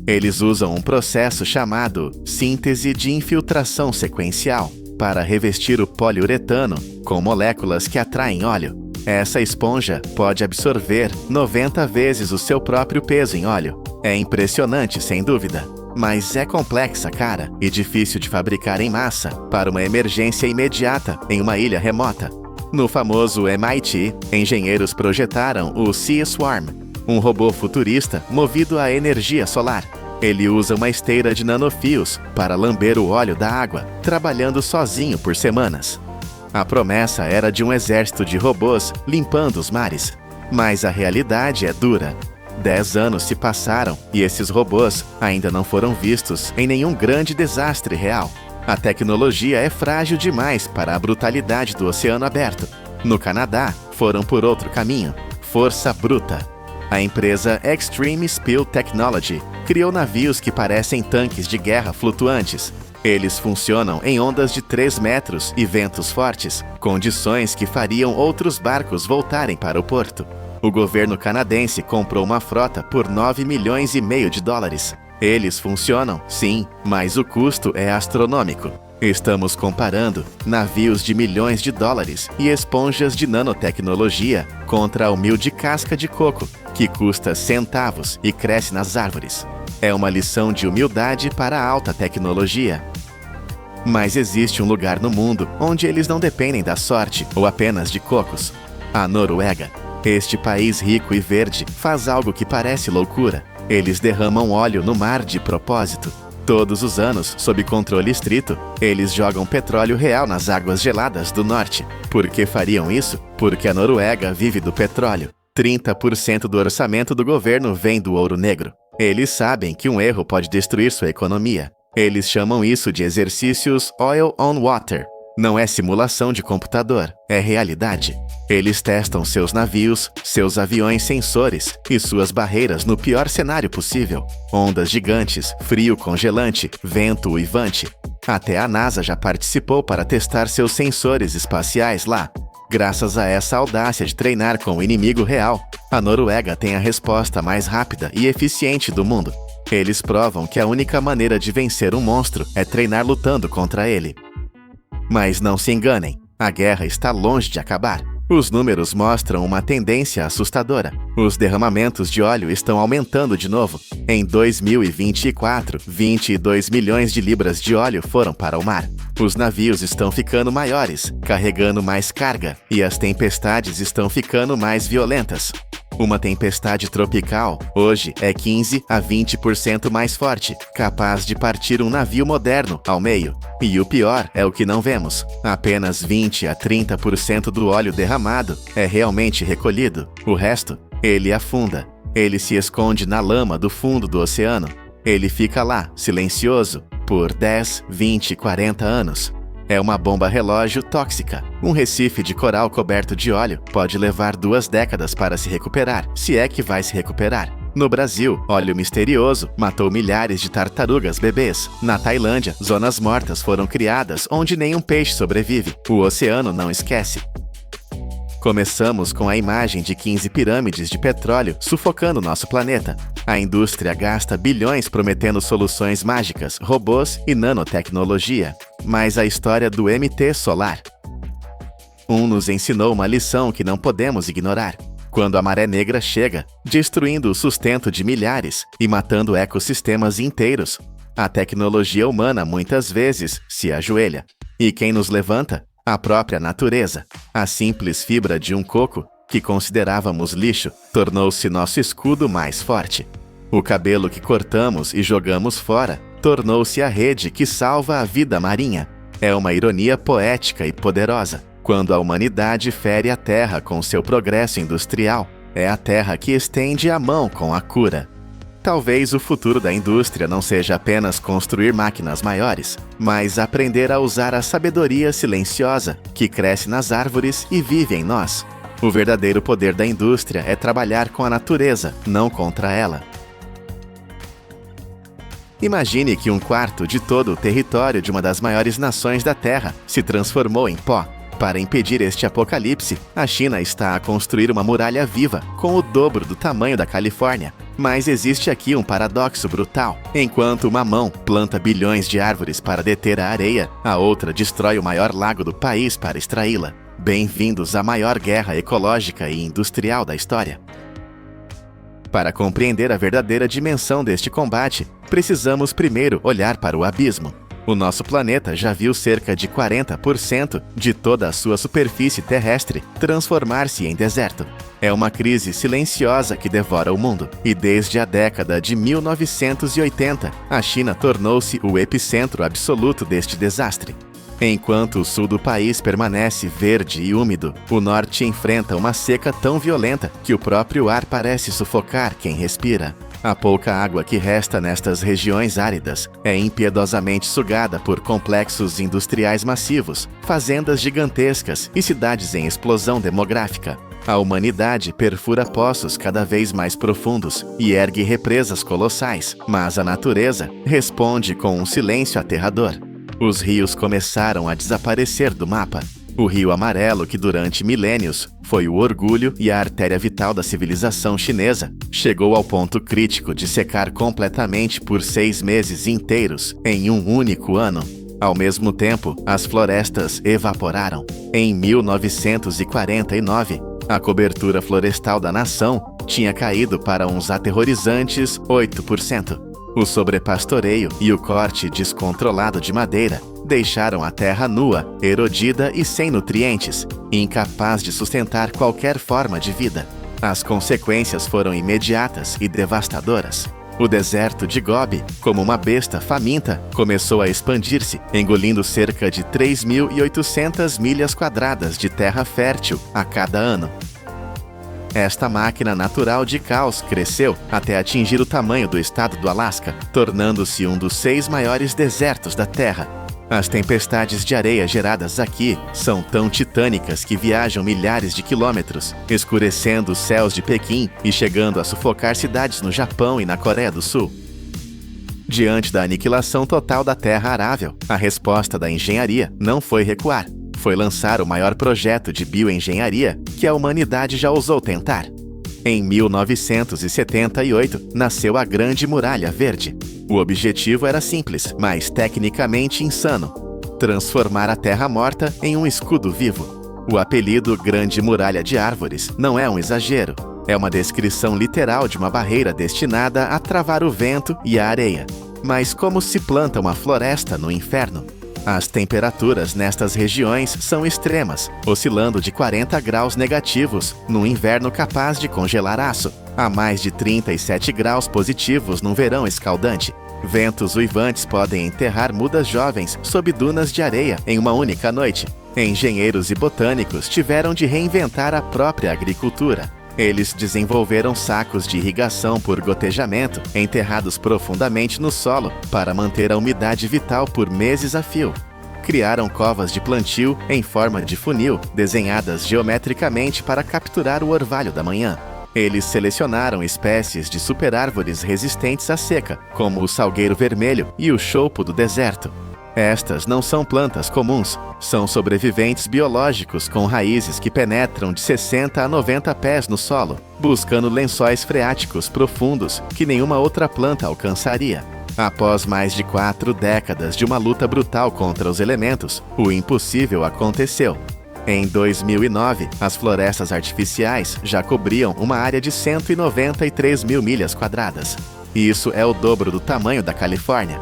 [SPEAKER 1] Eles usam um processo chamado síntese de infiltração sequencial para revestir o poliuretano com moléculas que atraem óleo. Essa esponja pode absorver 90 vezes o seu próprio peso em óleo. É impressionante, sem dúvida. Mas é complexa, cara, e difícil de fabricar em massa para uma emergência imediata em uma ilha remota. No famoso MIT, engenheiros projetaram o Sea Swarm, um robô futurista movido a energia solar. Ele usa uma esteira de nanofios para lamber o óleo da água, trabalhando sozinho por semanas. A promessa era de um exército de robôs limpando os mares. Mas a realidade é dura. 10 anos se passaram e esses robôs ainda não foram vistos em nenhum grande desastre real. A tecnologia é frágil demais para a brutalidade do oceano aberto. No Canadá, foram por outro caminho: força bruta. A empresa Extreme Spill Technology criou navios que parecem tanques de guerra flutuantes. Eles funcionam em ondas de 3 metros e ventos fortes, condições que fariam outros barcos voltarem para o porto. O governo canadense comprou uma frota por 9,5 milhões de dólares. Eles funcionam, sim, mas o custo é astronômico. Estamos comparando navios de milhões de dólares e esponjas de nanotecnologia contra a humilde casca de coco, que custa centavos e cresce nas árvores. É uma lição de humildade para a alta tecnologia. Mas existe um lugar no mundo onde eles não dependem da sorte ou apenas de cocos: a Noruega. Este país rico e verde faz algo que parece loucura. Eles derramam óleo no mar de propósito. Todos os anos, sob controle estrito, eles jogam petróleo real nas águas geladas do norte. Por que fariam isso? Porque a Noruega vive do petróleo. 30% do orçamento do governo vem do ouro negro. Eles sabem que um erro pode destruir sua economia. Eles chamam isso de exercícios Oil on Water. Não é simulação de computador, é realidade. Eles testam seus navios, seus aviões sensores e suas barreiras no pior cenário possível. Ondas gigantes, frio congelante, vento uivante. Até a NASA já participou para testar seus sensores espaciais lá. Graças a essa audácia de treinar com o inimigo real, a Noruega tem a resposta mais rápida e eficiente do mundo. Eles provam que a única maneira de vencer um monstro é treinar lutando contra ele. Mas não se enganem, a guerra está longe de acabar. Os números mostram uma tendência assustadora. Os derramamentos de óleo estão aumentando de novo. Em 2024, 22 milhões de libras de óleo foram para o mar. Os navios estão ficando maiores, carregando mais carga, e as tempestades estão ficando mais violentas. Uma tempestade tropical, hoje, é 15 a 20% mais forte, capaz de partir um navio moderno ao meio. E o pior é o que não vemos: apenas 20 a 30% do óleo derramado é realmente recolhido. O resto, ele afunda. Ele se esconde na lama do fundo do oceano. Ele fica lá, silencioso, por 10, 20, 40 anos. É uma bomba relógio tóxica. Um recife de coral coberto de óleo pode levar 2 décadas para se recuperar, se é que vai se recuperar. No Brasil, óleo misterioso matou milhares de tartarugas bebês. Na Tailândia, zonas mortas foram criadas onde nenhum peixe sobrevive. O oceano não esquece. Começamos com a imagem de 15 pirâmides de petróleo sufocando nosso planeta. A indústria gasta bilhões prometendo soluções mágicas, robôs e nanotecnologia. Mas a história do MT Solar nos ensinou uma lição que não podemos ignorar. Quando a maré negra chega, destruindo o sustento de milhares e matando ecossistemas inteiros, a tecnologia humana muitas vezes se ajoelha. E quem nos levanta? A própria natureza. A simples fibra de um coco, que considerávamos lixo, tornou-se nosso escudo mais forte. O cabelo que cortamos e jogamos fora tornou-se a rede que salva a vida marinha. É uma ironia poética e poderosa. Quando a humanidade fere a Terra com seu progresso industrial, é a Terra que estende a mão com a cura. Talvez o futuro da indústria não seja apenas construir máquinas maiores, mas aprender a usar a sabedoria silenciosa que cresce nas árvores e vive em nós. O verdadeiro poder da indústria é trabalhar com a natureza, não contra ela. Imagine que 1/4 de todo o território de uma das maiores nações da Terra se transformou em pó. Para impedir este apocalipse, a China está a construir uma muralha viva com o dobro do tamanho da Califórnia. Mas existe aqui um paradoxo brutal. Enquanto uma mão planta bilhões de árvores para deter a areia, a outra destrói o maior lago do país para extraí-la. Bem-vindos à maior guerra ecológica e industrial da história. Para compreender a verdadeira dimensão deste combate, precisamos primeiro olhar para o abismo. O nosso planeta já viu cerca de 40% de toda a sua superfície terrestre transformar-se em deserto. É uma crise silenciosa que devora o mundo. E desde a década de 1980, a China tornou-se o epicentro absoluto deste desastre. Enquanto o sul do país permanece verde e úmido, o norte enfrenta uma seca tão violenta que o próprio ar parece sufocar quem respira. A pouca água que resta nestas regiões áridas é impiedosamente sugada por complexos industriais massivos, fazendas gigantescas e cidades em explosão demográfica. A humanidade perfura poços cada vez mais profundos e ergue represas colossais, mas a natureza responde com um silêncio aterrador. Os rios começaram a desaparecer do mapa. O Rio Amarelo, que durante milênios foi o orgulho e a artéria vital da civilização chinesa, chegou ao ponto crítico de secar completamente por 6 meses inteiros em um único ano. Ao mesmo tempo, as florestas evaporaram. Em 1949, a cobertura florestal da nação tinha caído para uns aterrorizantes 8%. O sobrepastoreio e o corte descontrolado de madeira deixaram a terra nua, erodida e sem nutrientes, incapaz de sustentar qualquer forma de vida. As consequências foram imediatas e devastadoras. O deserto de Gobi, como uma besta faminta, começou a expandir-se, engolindo cerca de 3.800 milhas quadradas de terra fértil a cada ano. Esta máquina natural de caos cresceu até atingir o tamanho do estado do Alasca, tornando-se um dos 6 maiores desertos da Terra. As tempestades de areia geradas aqui são tão titânicas que viajam milhares de quilômetros, escurecendo os céus de Pequim e chegando a sufocar cidades no Japão e na Coreia do Sul. Diante da aniquilação total da terra arável, a resposta da engenharia não foi recuar. Foi lançar o maior projeto de bioengenharia que a humanidade já ousou tentar. Em 1978, nasceu a Grande Muralha Verde. O objetivo era simples, mas tecnicamente insano: transformar a terra morta em um escudo vivo. O apelido Grande Muralha de Árvores não é um exagero. É uma descrição literal de uma barreira destinada a travar o vento e a areia. Mas como se planta uma floresta no inferno? As temperaturas nestas regiões são extremas, oscilando de 40 graus negativos num inverno capaz de congelar aço, a mais de 37 graus positivos num verão escaldante. Ventos uivantes podem enterrar mudas jovens sob dunas de areia em uma única noite. Engenheiros e botânicos tiveram de reinventar a própria agricultura. Eles desenvolveram sacos de irrigação por gotejamento enterrados profundamente no solo para manter a umidade vital por meses a fio. Criaram covas de plantio em forma de funil, desenhadas geometricamente para capturar o orvalho da manhã. Eles selecionaram espécies de superárvores resistentes à seca, como o salgueiro vermelho e o chopo do deserto. Estas não são plantas comuns, são sobreviventes biológicos com raízes que penetram de 60 a 90 pés no solo, buscando lençóis freáticos profundos que nenhuma outra planta alcançaria. Após mais de 4 décadas de uma luta brutal contra os elementos, o impossível aconteceu. Em 2009, as florestas artificiais já cobriam uma área de 193 mil milhas quadradas. Isso é o dobro do tamanho da Califórnia.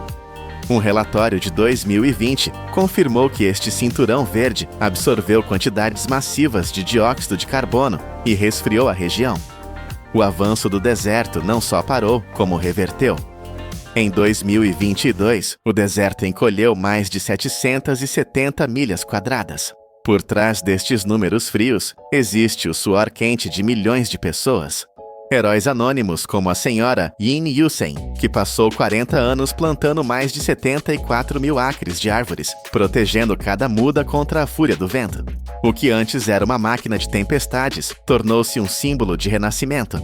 [SPEAKER 1] Um relatório de 2020 confirmou que este cinturão verde absorveu quantidades massivas de dióxido de carbono e resfriou a região. O avanço do deserto não só parou, como reverteu. Em 2022, o deserto encolheu mais de 770 milhas quadradas. Por trás destes números frios, existe o suor quente de milhões de pessoas. Heróis anônimos como a senhora Yin Yusen, que passou 40 anos plantando mais de 74 mil acres de árvores, protegendo cada muda contra a fúria do vento. O que antes era uma máquina de tempestades, tornou-se um símbolo de renascimento.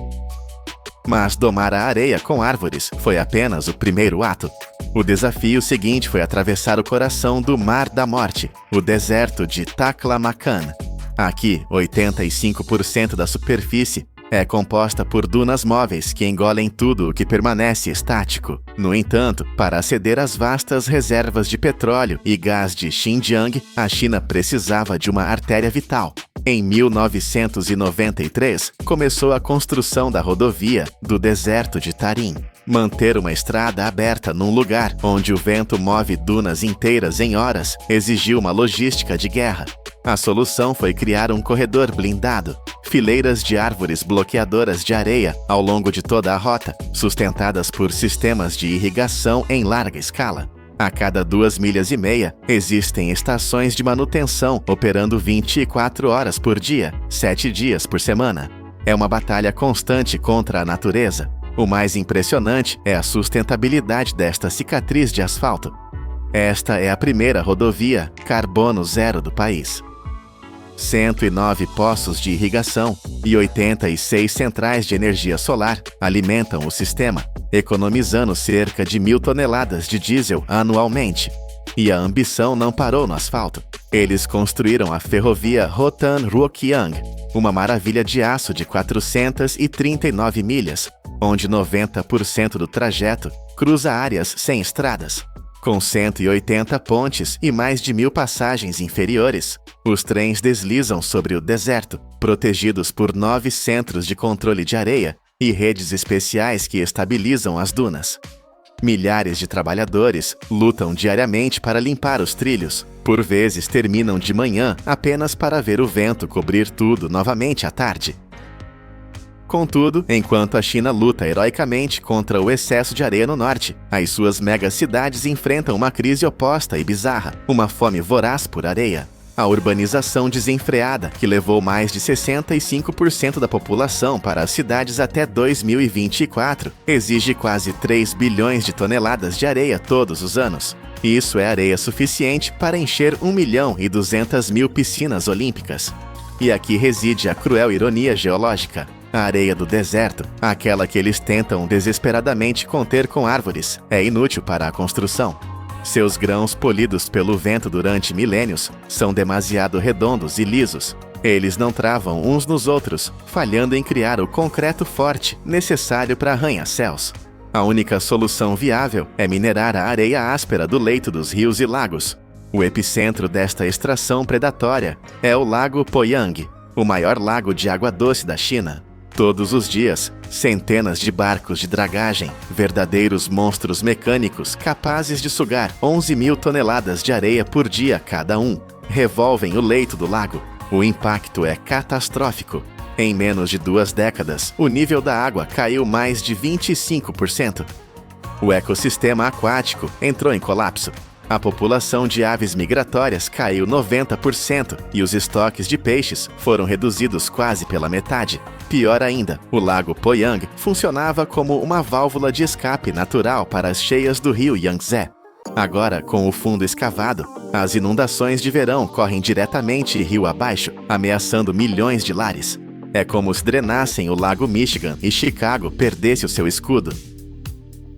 [SPEAKER 1] Mas domar a areia com árvores foi apenas o primeiro ato. O desafio seguinte foi atravessar o coração do Mar da Morte, o deserto de Taklamakan. Aqui, 85% da superfície é composta por dunas móveis que engolem tudo o que permanece estático. No entanto, para aceder às vastas reservas de petróleo e gás de Xinjiang, a China precisava de uma artéria vital. Em 1993, começou a construção da rodovia do deserto de Tarim. Manter uma estrada aberta num lugar onde o vento move dunas inteiras em horas exigiu uma logística de guerra. A solução foi criar um corredor blindado, fileiras de árvores bloqueadoras de areia ao longo de toda a rota, sustentadas por sistemas de irrigação em larga escala. A cada 2,5 milhas existem estações de manutenção operando 24 horas por dia, 7 dias por semana. É uma batalha constante contra a natureza. O mais impressionante é a sustentabilidade desta cicatriz de asfalto. Esta é a primeira rodovia carbono zero do país. 109 poços de irrigação e 86 centrais de energia solar alimentam o sistema, economizando cerca de 1.000 toneladas de diesel anualmente. E a ambição não parou no asfalto. Eles construíram a ferrovia Rotan-Ruokiang, uma maravilha de aço de 439 milhas, onde 90% do trajeto cruza áreas sem estradas. Com 180 pontes e mais de 1.000 passagens inferiores, os trens deslizam sobre o deserto, protegidos por 9 centros de controle de areia e redes especiais que estabilizam as dunas. Milhares de trabalhadores lutam diariamente para limpar os trilhos. Por vezes terminam de manhã apenas para ver o vento cobrir tudo novamente à tarde. Contudo, enquanto a China luta heroicamente contra o excesso de areia no norte, as suas megacidades enfrentam uma crise oposta e bizarra, uma fome voraz por areia. A urbanização desenfreada, que levou mais de 65% da população para as cidades até 2024, exige quase 3 bilhões de toneladas de areia todos os anos. Isso é areia suficiente para encher 1.200.000 piscinas olímpicas. E aqui reside a cruel ironia geológica. A areia do deserto, aquela que eles tentam desesperadamente conter com árvores, é inútil para a construção. Seus grãos polidos pelo vento durante milênios são demasiado redondos e lisos. Eles não travam uns nos outros, falhando em criar o concreto forte necessário para arranha-céus. A única solução viável é minerar a areia áspera do leito dos rios e lagos. O epicentro desta extração predatória é o Lago Poyang, o maior lago de água doce da China. Todos os dias, centenas de barcos de dragagem, verdadeiros monstros mecânicos capazes de sugar 11.000 toneladas de areia por dia cada um, revolvem o leito do lago. O impacto é catastrófico. Em menos de 2 décadas, o nível da água caiu mais de 25%. O ecossistema aquático entrou em colapso. A população de aves migratórias caiu 90% e os estoques de peixes foram reduzidos quase pela metade. Pior ainda, o Lago Poyang funcionava como uma válvula de escape natural para as cheias do rio Yangtze. Agora, com o fundo escavado, as inundações de verão correm diretamente rio abaixo, ameaçando milhões de lares. É como se drenassem o Lago Michigan e Chicago perdesse o seu escudo.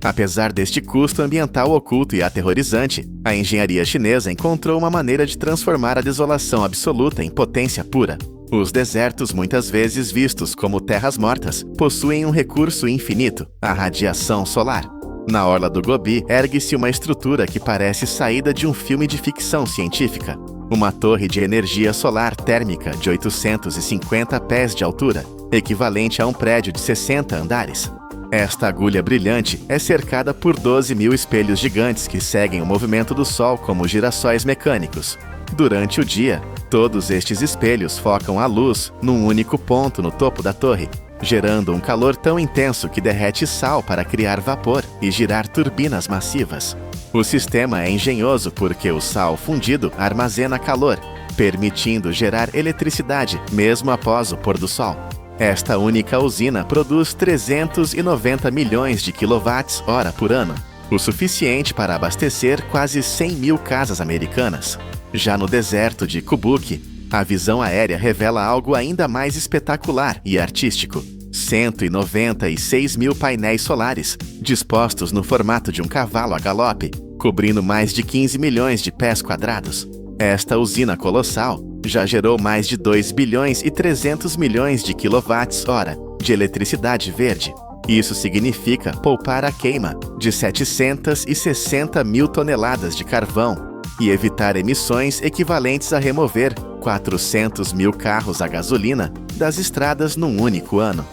[SPEAKER 1] Apesar deste custo ambiental oculto e aterrorizante, a engenharia chinesa encontrou uma maneira de transformar a desolação absoluta em potência pura. Os desertos, muitas vezes vistos como terras mortas, possuem um recurso infinito, a radiação solar. Na orla do Gobi, ergue-se uma estrutura que parece saída de um filme de ficção científica. Uma torre de energia solar térmica de 850 pés de altura, equivalente a um prédio de 60 andares. Esta agulha brilhante é cercada por 12.000 espelhos gigantes que seguem o movimento do Sol como girassóis mecânicos. Durante o dia, todos estes espelhos focam a luz num único ponto no topo da torre, gerando um calor tão intenso que derrete sal para criar vapor e girar turbinas massivas. O sistema é engenhoso porque o sal fundido armazena calor, permitindo gerar eletricidade mesmo após o pôr do sol. Esta única usina produz 390 milhões de quilowatts-hora por ano, o suficiente para abastecer quase 100.000 casas americanas. Já no deserto de Kubuki, a visão aérea revela algo ainda mais espetacular e artístico. 196.000 painéis solares, dispostos no formato de um cavalo a galope, cobrindo mais de 15 milhões de pés quadrados. Esta usina colossal já gerou mais de 2 bilhões e 300 milhões de quilowatts-hora de eletricidade verde. Isso significa poupar a queima de 760 mil toneladas de carvão e evitar emissões equivalentes a remover 400 mil carros a gasolina das estradas num único ano.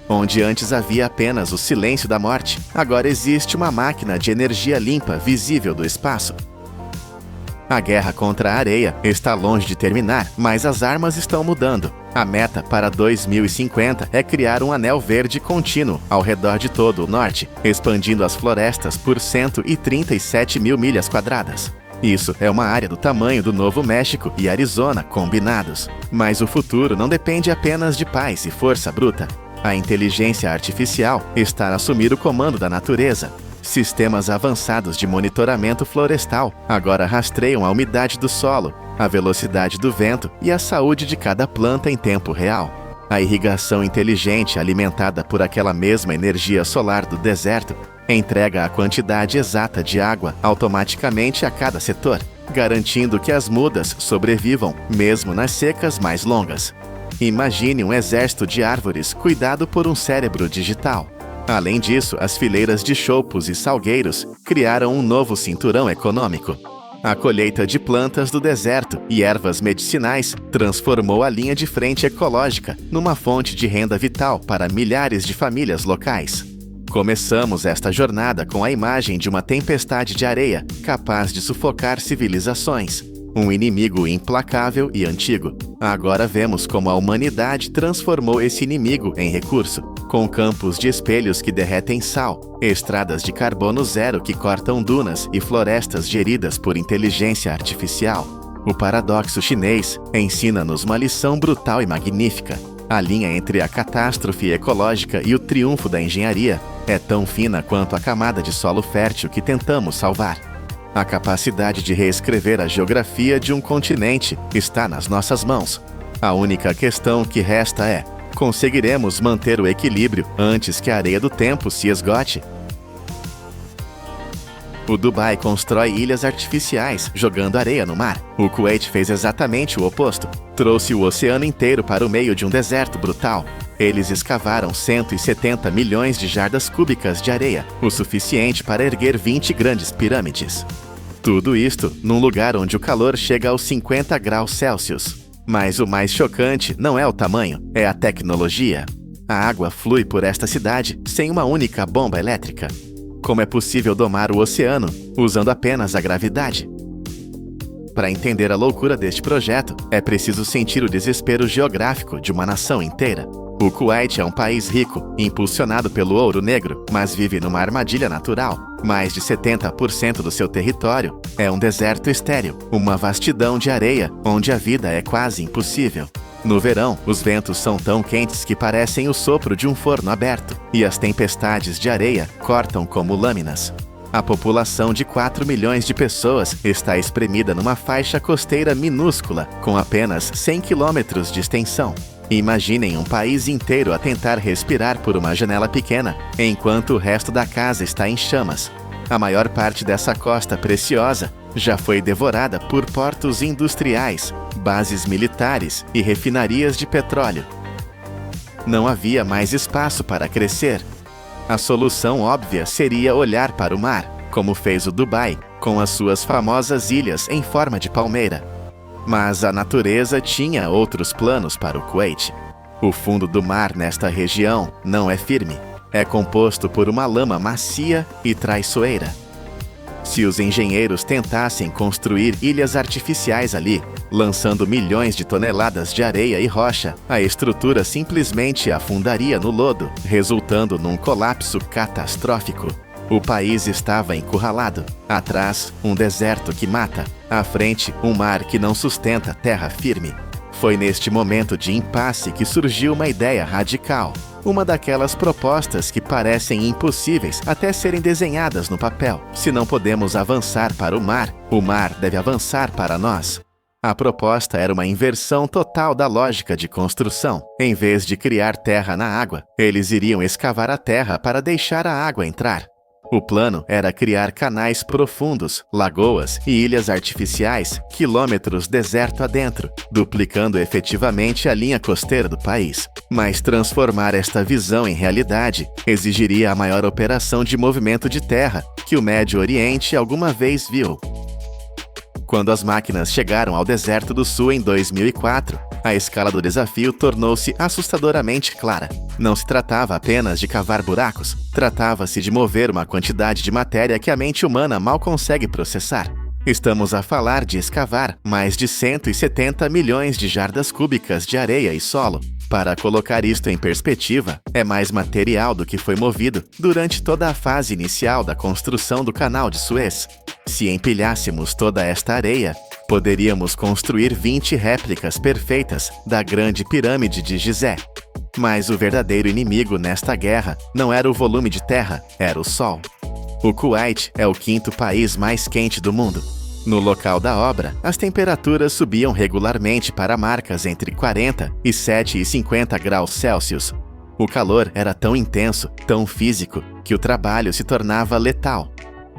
[SPEAKER 1] Onde antes havia apenas o silêncio da morte, agora existe uma máquina de energia limpa visível do espaço. A guerra contra a areia está longe de terminar, mas as armas estão mudando. A meta para 2050 é criar um anel verde contínuo ao redor de todo o norte, expandindo as florestas por 137 mil milhas quadradas. Isso é uma área do tamanho do Novo México e Arizona combinados. Mas o futuro não depende apenas de paz e força bruta. A inteligência artificial está a assumir o comando da natureza. Sistemas avançados de monitoramento florestal agora rastreiam a umidade do solo, a velocidade do vento e a saúde de cada planta em tempo real. A irrigação inteligente, alimentada por aquela mesma energia solar do deserto, entrega a quantidade exata de água automaticamente a cada setor, garantindo que as mudas sobrevivam mesmo nas secas mais longas. Imagine um exército de árvores cuidado por um cérebro digital. Além disso, as fileiras de choupos e salgueiros criaram um novo cinturão econômico. A colheita de plantas do deserto e ervas medicinais transformou a linha de frente ecológica numa fonte de renda vital para milhares de famílias locais. Começamos esta jornada com a imagem de uma tempestade de areia capaz de sufocar civilizações. Um inimigo implacável e antigo. Agora vemos como a humanidade transformou esse inimigo em recurso, com campos de espelhos que derretem sal, estradas de carbono zero que cortam dunas e florestas geridas por inteligência artificial. O paradoxo chinês ensina-nos uma lição brutal e magnífica. A linha entre a catástrofe ecológica e o triunfo da engenharia é tão fina quanto a camada de solo fértil que tentamos salvar. A capacidade de reescrever a geografia de um continente está nas nossas mãos. A única questão que resta é: conseguiremos manter o equilíbrio antes que a areia do tempo se esgote? O Dubai constrói ilhas artificiais, jogando areia no mar. O Kuwait fez exatamente o oposto. Trouxe o oceano inteiro para o meio de um deserto brutal. Eles escavaram 170 milhões de jardas cúbicas de areia, o suficiente para erguer 20 grandes pirâmides. Tudo isto num lugar onde o calor chega aos 50 graus Celsius. Mas o mais chocante não é o tamanho, é a tecnologia. A água flui por esta cidade sem uma única bomba elétrica. Como é possível domar o oceano usando apenas a gravidade? Para entender a loucura deste projeto, é preciso sentir o desespero geográfico de uma nação inteira. O Kuwait é um país rico, impulsionado pelo ouro negro, mas vive numa armadilha natural. Mais de 70% do seu território é um deserto estéril, uma vastidão de areia onde a vida é quase impossível. No verão, os ventos são tão quentes que parecem o sopro de um forno aberto, e as tempestades de areia cortam como lâminas. A população de 4 milhões de pessoas está espremida numa faixa costeira minúscula, com apenas 100 quilômetros de extensão. Imaginem um país inteiro a tentar respirar por uma janela pequena, enquanto o resto da casa está em chamas. A maior parte dessa costa preciosa já foi devorada por portos industriais, bases militares e refinarias de petróleo. Não havia mais espaço para crescer. A solução óbvia seria olhar para o mar, como fez o Dubai, com as suas famosas ilhas em forma de palmeira. Mas a natureza tinha outros planos para o Kuwait. O fundo do mar nesta região não é firme. É composto por uma lama macia e traiçoeira. Se os engenheiros tentassem construir ilhas artificiais ali, lançando milhões de toneladas de areia e rocha, a estrutura simplesmente afundaria no lodo, resultando num colapso catastrófico. O país estava encurralado. Atrás, um deserto que mata. À frente, um mar que não sustenta terra firme. Foi neste momento de impasse que surgiu uma ideia radical. Uma daquelas propostas que parecem impossíveis até serem desenhadas no papel. Se não podemos avançar para o mar deve avançar para nós. A proposta era uma inversão total da lógica de construção. Em vez de criar terra na água, eles iriam escavar a terra para deixar a água entrar. O plano era criar canais profundos, lagoas e ilhas artificiais, quilômetros deserto adentro, duplicando efetivamente a linha costeira do país. Mas transformar esta visão em realidade exigiria a maior operação de movimento de terra que o Médio Oriente alguma vez viu. Quando as máquinas chegaram ao deserto do Sul em 2004, a escala do desafio tornou-se assustadoramente clara. Não se tratava apenas de cavar buracos, tratava-se de mover uma quantidade de matéria que a mente humana mal consegue processar. Estamos a falar de escavar mais de 170 milhões de jardas cúbicas de areia e solo. Para colocar isto em perspectiva, é mais material do que foi movido durante toda a fase inicial da construção do Canal de Suez. Se empilhássemos toda esta areia, poderíamos construir 20 réplicas perfeitas da Grande Pirâmide de Gizé. Mas o verdadeiro inimigo nesta guerra não era o volume de terra, era o Sol. O Kuwait é o 5º país mais quente do mundo. No local da obra, as temperaturas subiam regularmente para marcas entre 40 e 7,50 graus Celsius. O calor era tão intenso, tão físico, que o trabalho se tornava letal.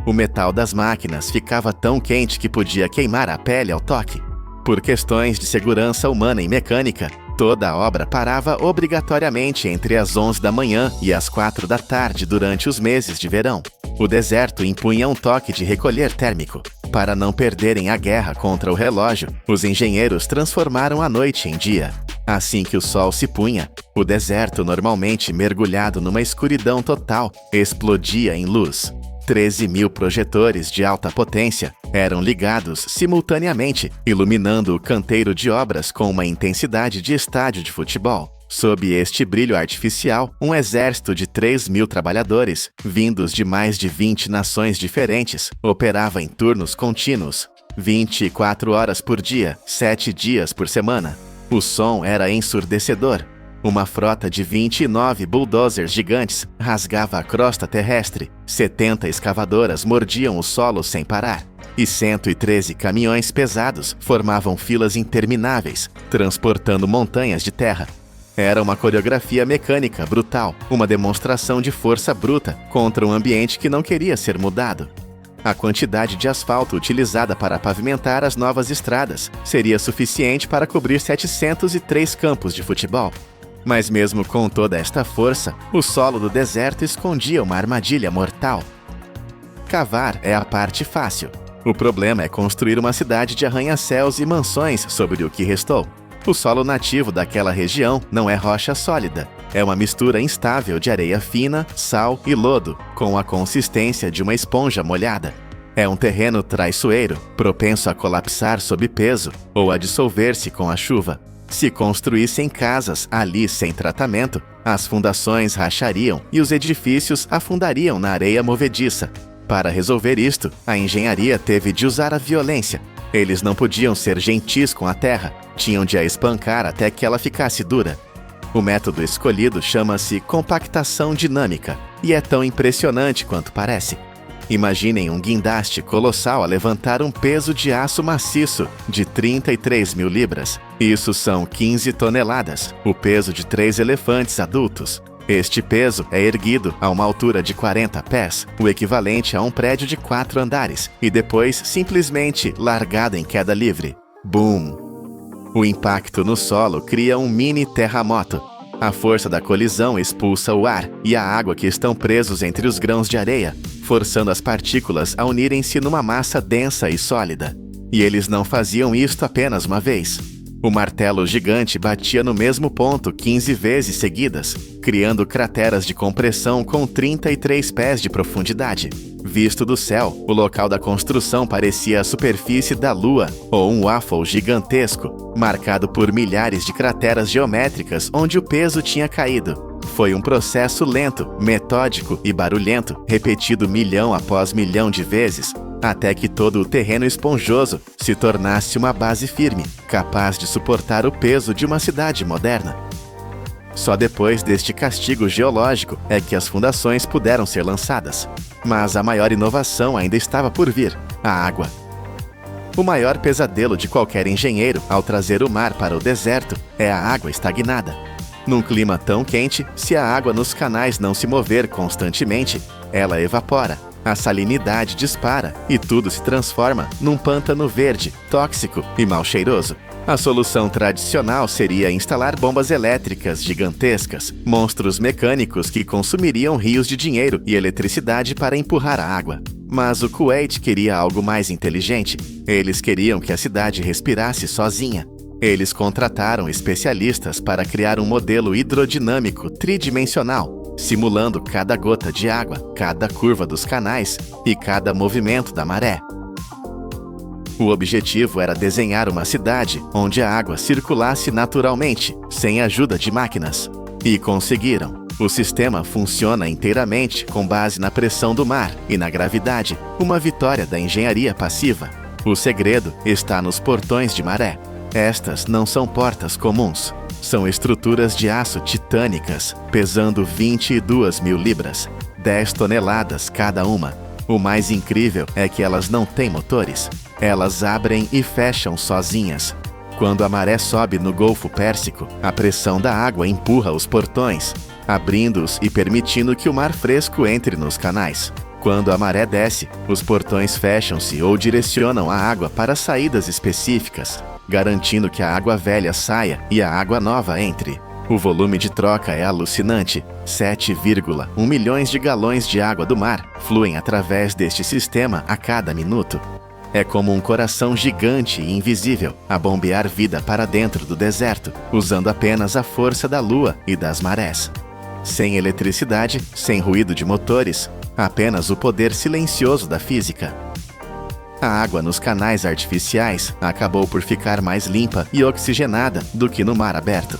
[SPEAKER 1] O metal das máquinas ficava tão quente que podia queimar a pele ao toque. Por questões de segurança humana e mecânica, toda a obra parava obrigatoriamente entre as 11 da manhã e as 4 da tarde durante os meses de verão. O deserto impunha um toque de recolher térmico. Para não perderem a guerra contra o relógio, os engenheiros transformaram a noite em dia. Assim que o sol se punha, o deserto, normalmente mergulhado numa escuridão total, explodia em luz. 13.000 projetores de alta potência eram ligados simultaneamente, iluminando o canteiro de obras com uma intensidade de estádio de futebol. Sob este brilho artificial, um exército de 3.000 trabalhadores, vindos de mais de 20 nações diferentes, operava em turnos contínuos, 24 horas por dia, 7 dias por semana. O som era ensurdecedor. Uma frota de 29 bulldozers gigantes rasgava a crosta terrestre, 70 escavadoras mordiam o solo sem parar, e 113 caminhões pesados formavam filas intermináveis, transportando montanhas de terra. Era uma coreografia mecânica brutal, uma demonstração de força bruta contra um ambiente que não queria ser mudado. A quantidade de asfalto utilizada para pavimentar as novas estradas seria suficiente para cobrir 703 campos de futebol. Mas mesmo com toda esta força, o solo do deserto escondia uma armadilha mortal. Cavar é a parte fácil. O problema é construir uma cidade de arranha-céus e mansões sobre o que restou. O solo nativo daquela região não é rocha sólida. É uma mistura instável de areia fina, sal e lodo, com a consistência de uma esponja molhada. É um terreno traiçoeiro, propenso a colapsar sob peso ou a dissolver-se com a chuva. Se construíssem casas ali sem tratamento, as fundações rachariam e os edifícios afundariam na areia movediça. Para resolver isto, a engenharia teve de usar a violência. Eles não podiam ser gentis com a terra, tinham de a espancar até que ela ficasse dura. O método escolhido chama-se compactação dinâmica e é tão impressionante quanto parece. Imaginem um guindaste colossal a levantar um peso de aço maciço de 33.000 libras. Isso são 15 toneladas, o peso de 3 elefantes adultos. Este peso é erguido a uma altura de 40 pés, o equivalente a um prédio de 4 andares, e depois simplesmente largado em queda livre. Boom! O impacto no solo cria um mini terremoto. A força da colisão expulsa o ar e a água que estão presos entre os grãos de areia, forçando as partículas a unirem-se numa massa densa e sólida. E eles não faziam isto apenas uma vez. O martelo gigante batia no mesmo ponto 15 vezes seguidas, criando crateras de compressão com 33 pés de profundidade. Visto do céu, o local da construção parecia a superfície da Lua, ou um waffle gigantesco, marcado por milhares de crateras geométricas onde o peso tinha caído. Foi um processo lento, metódico e barulhento, repetido milhão após milhão de vezes, até que todo o terreno esponjoso se tornasse uma base firme, capaz de suportar o peso de uma cidade moderna. Só depois deste castigo geológico é que as fundações puderam ser lançadas. Mas a maior inovação ainda estava por vir: a água. O maior pesadelo de qualquer engenheiro ao trazer o mar para o deserto é a água estagnada. Num clima tão quente, se a água nos canais não se mover constantemente, ela evapora. A salinidade dispara e tudo se transforma num pântano verde, tóxico e mal cheiroso. A solução tradicional seria instalar bombas elétricas gigantescas, monstros mecânicos que consumiriam rios de dinheiro e eletricidade para empurrar a água. Mas o Kuwait queria algo mais inteligente. Eles queriam que a cidade respirasse sozinha. Eles contrataram especialistas para criar um modelo hidrodinâmico tridimensional, simulando cada gota de água, cada curva dos canais e cada movimento da maré. O objetivo era desenhar uma cidade onde a água circulasse naturalmente, sem ajuda de máquinas. E conseguiram. O sistema funciona inteiramente com base na pressão do mar e na gravidade, uma vitória da engenharia passiva. O segredo está nos portões de maré. Estas não são portas comuns. São estruturas de aço titânicas, pesando 22 mil libras, 10 toneladas cada uma. O mais incrível é que elas não têm motores. Elas abrem e fecham sozinhas. Quando a maré sobe no Golfo Pérsico, a pressão da água empurra os portões, abrindo-os e permitindo que o mar fresco entre nos canais. Quando a maré desce, os portões fecham-se ou direcionam a água para saídas específicas, garantindo que a água velha saia e a água nova entre. O volume de troca é alucinante. 7,1 milhões de galões de água do mar fluem através deste sistema a cada minuto. É como um coração gigante e invisível a bombear vida para dentro do deserto, usando apenas a força da lua e das marés. Sem eletricidade, sem ruído de motores, apenas o poder silencioso da física. A água nos canais artificiais acabou por ficar mais limpa e oxigenada do que no mar aberto.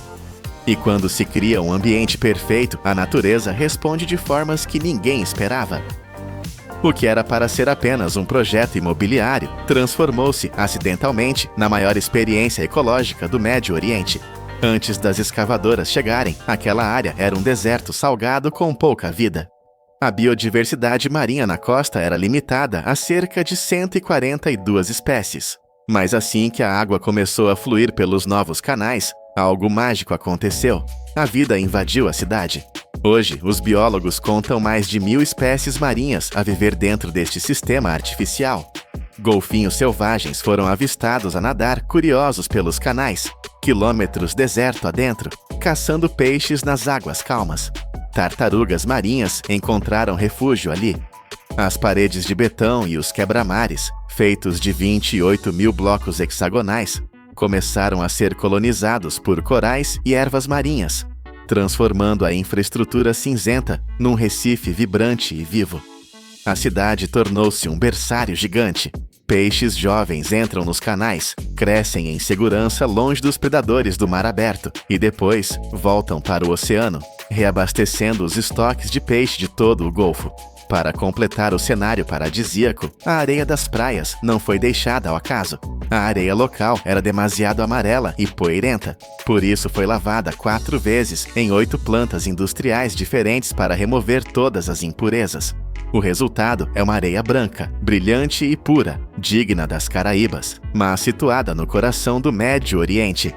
[SPEAKER 1] E quando se cria um ambiente perfeito, a natureza responde de formas que ninguém esperava. O que era para ser apenas um projeto imobiliário transformou-se acidentalmente na maior experiência ecológica do Médio Oriente. Antes das escavadoras chegarem, aquela área era um deserto salgado com pouca vida. A biodiversidade marinha na costa era limitada a cerca de 142 espécies. Mas assim que a água começou a fluir pelos novos canais, algo mágico aconteceu. A vida invadiu a cidade. Hoje, os biólogos contam mais de 1.000 espécies marinhas a viver dentro deste sistema artificial. Golfinhos selvagens foram avistados a nadar curiosos pelos canais, quilômetros deserto adentro, caçando peixes nas águas calmas. Tartarugas marinhas encontraram refúgio ali. As paredes de betão e os quebra-mares, feitos de 28 mil blocos hexagonais, começaram a ser colonizados por corais e ervas marinhas, transformando a infraestrutura cinzenta num recife vibrante e vivo. A cidade tornou-se um berçário gigante. Peixes jovens entram nos canais, crescem em segurança longe dos predadores do mar aberto e depois voltam para o oceano, reabastecendo os estoques de peixe de todo o Golfo. Para completar o cenário paradisíaco, a areia das praias não foi deixada ao acaso. A areia local era demasiado amarela e poeirenta, por isso foi lavada 4 vezes em 8 plantas industriais diferentes para remover todas as impurezas. O resultado é uma areia branca, brilhante e pura, digna das Caraíbas, mas situada no coração do Médio Oriente.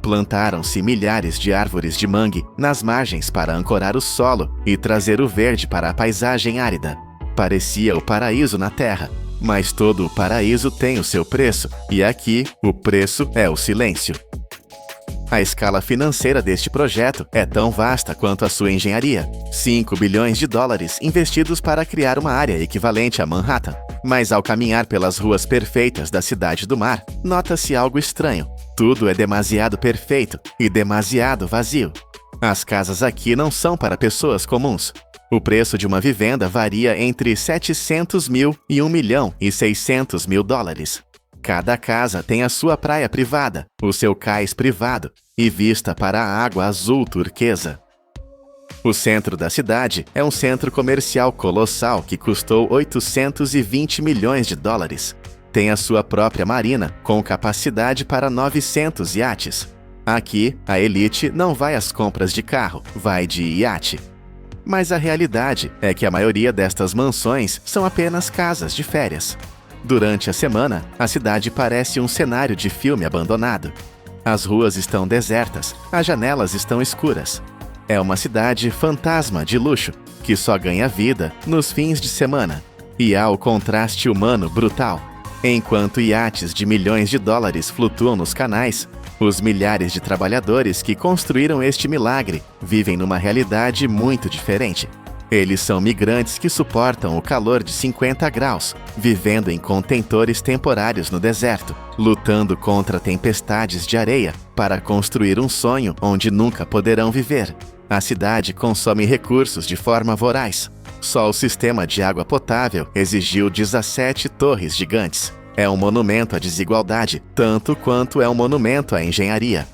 [SPEAKER 1] Plantaram-se milhares de árvores de mangue nas margens para ancorar o solo e trazer o verde para a paisagem árida. Parecia o paraíso na terra, mas todo o paraíso tem o seu preço, e aqui o preço é o silêncio. A escala financeira deste projeto é tão vasta quanto a sua engenharia. 5 bilhões de dólares investidos para criar uma área equivalente a Manhattan. Mas ao caminhar pelas ruas perfeitas da Cidade do Mar, nota-se algo estranho. Tudo é demasiado perfeito e demasiado vazio. As casas aqui não são para pessoas comuns. O preço de uma vivenda varia entre 700 mil e 1.600.000 dólares. Cada casa tem a sua praia privada, o seu cais privado e vista para a água azul turquesa. O centro da cidade é um centro comercial colossal que custou 820 milhões de dólares. Tem a sua própria marina, com capacidade para 900 iates. Aqui, a elite não vai às compras de carro, vai de iate. Mas a realidade é que a maioria destas mansões são apenas casas de férias. Durante a semana, a cidade parece um cenário de filme abandonado. As ruas estão desertas, as janelas estão escuras. É uma cidade fantasma de luxo, que só ganha vida nos fins de semana. E há o contraste humano brutal. Enquanto iates de milhões de dólares flutuam nos canais, os milhares de trabalhadores que construíram este milagre vivem numa realidade muito diferente. Eles são migrantes que suportam o calor de 50 graus, vivendo em contentores temporários no deserto, lutando contra tempestades de areia para construir um sonho onde nunca poderão viver. A cidade consome recursos de forma voraz. Só o sistema de água potável exigiu 17 torres gigantes. É um monumento à desigualdade, tanto quanto é um monumento à engenharia.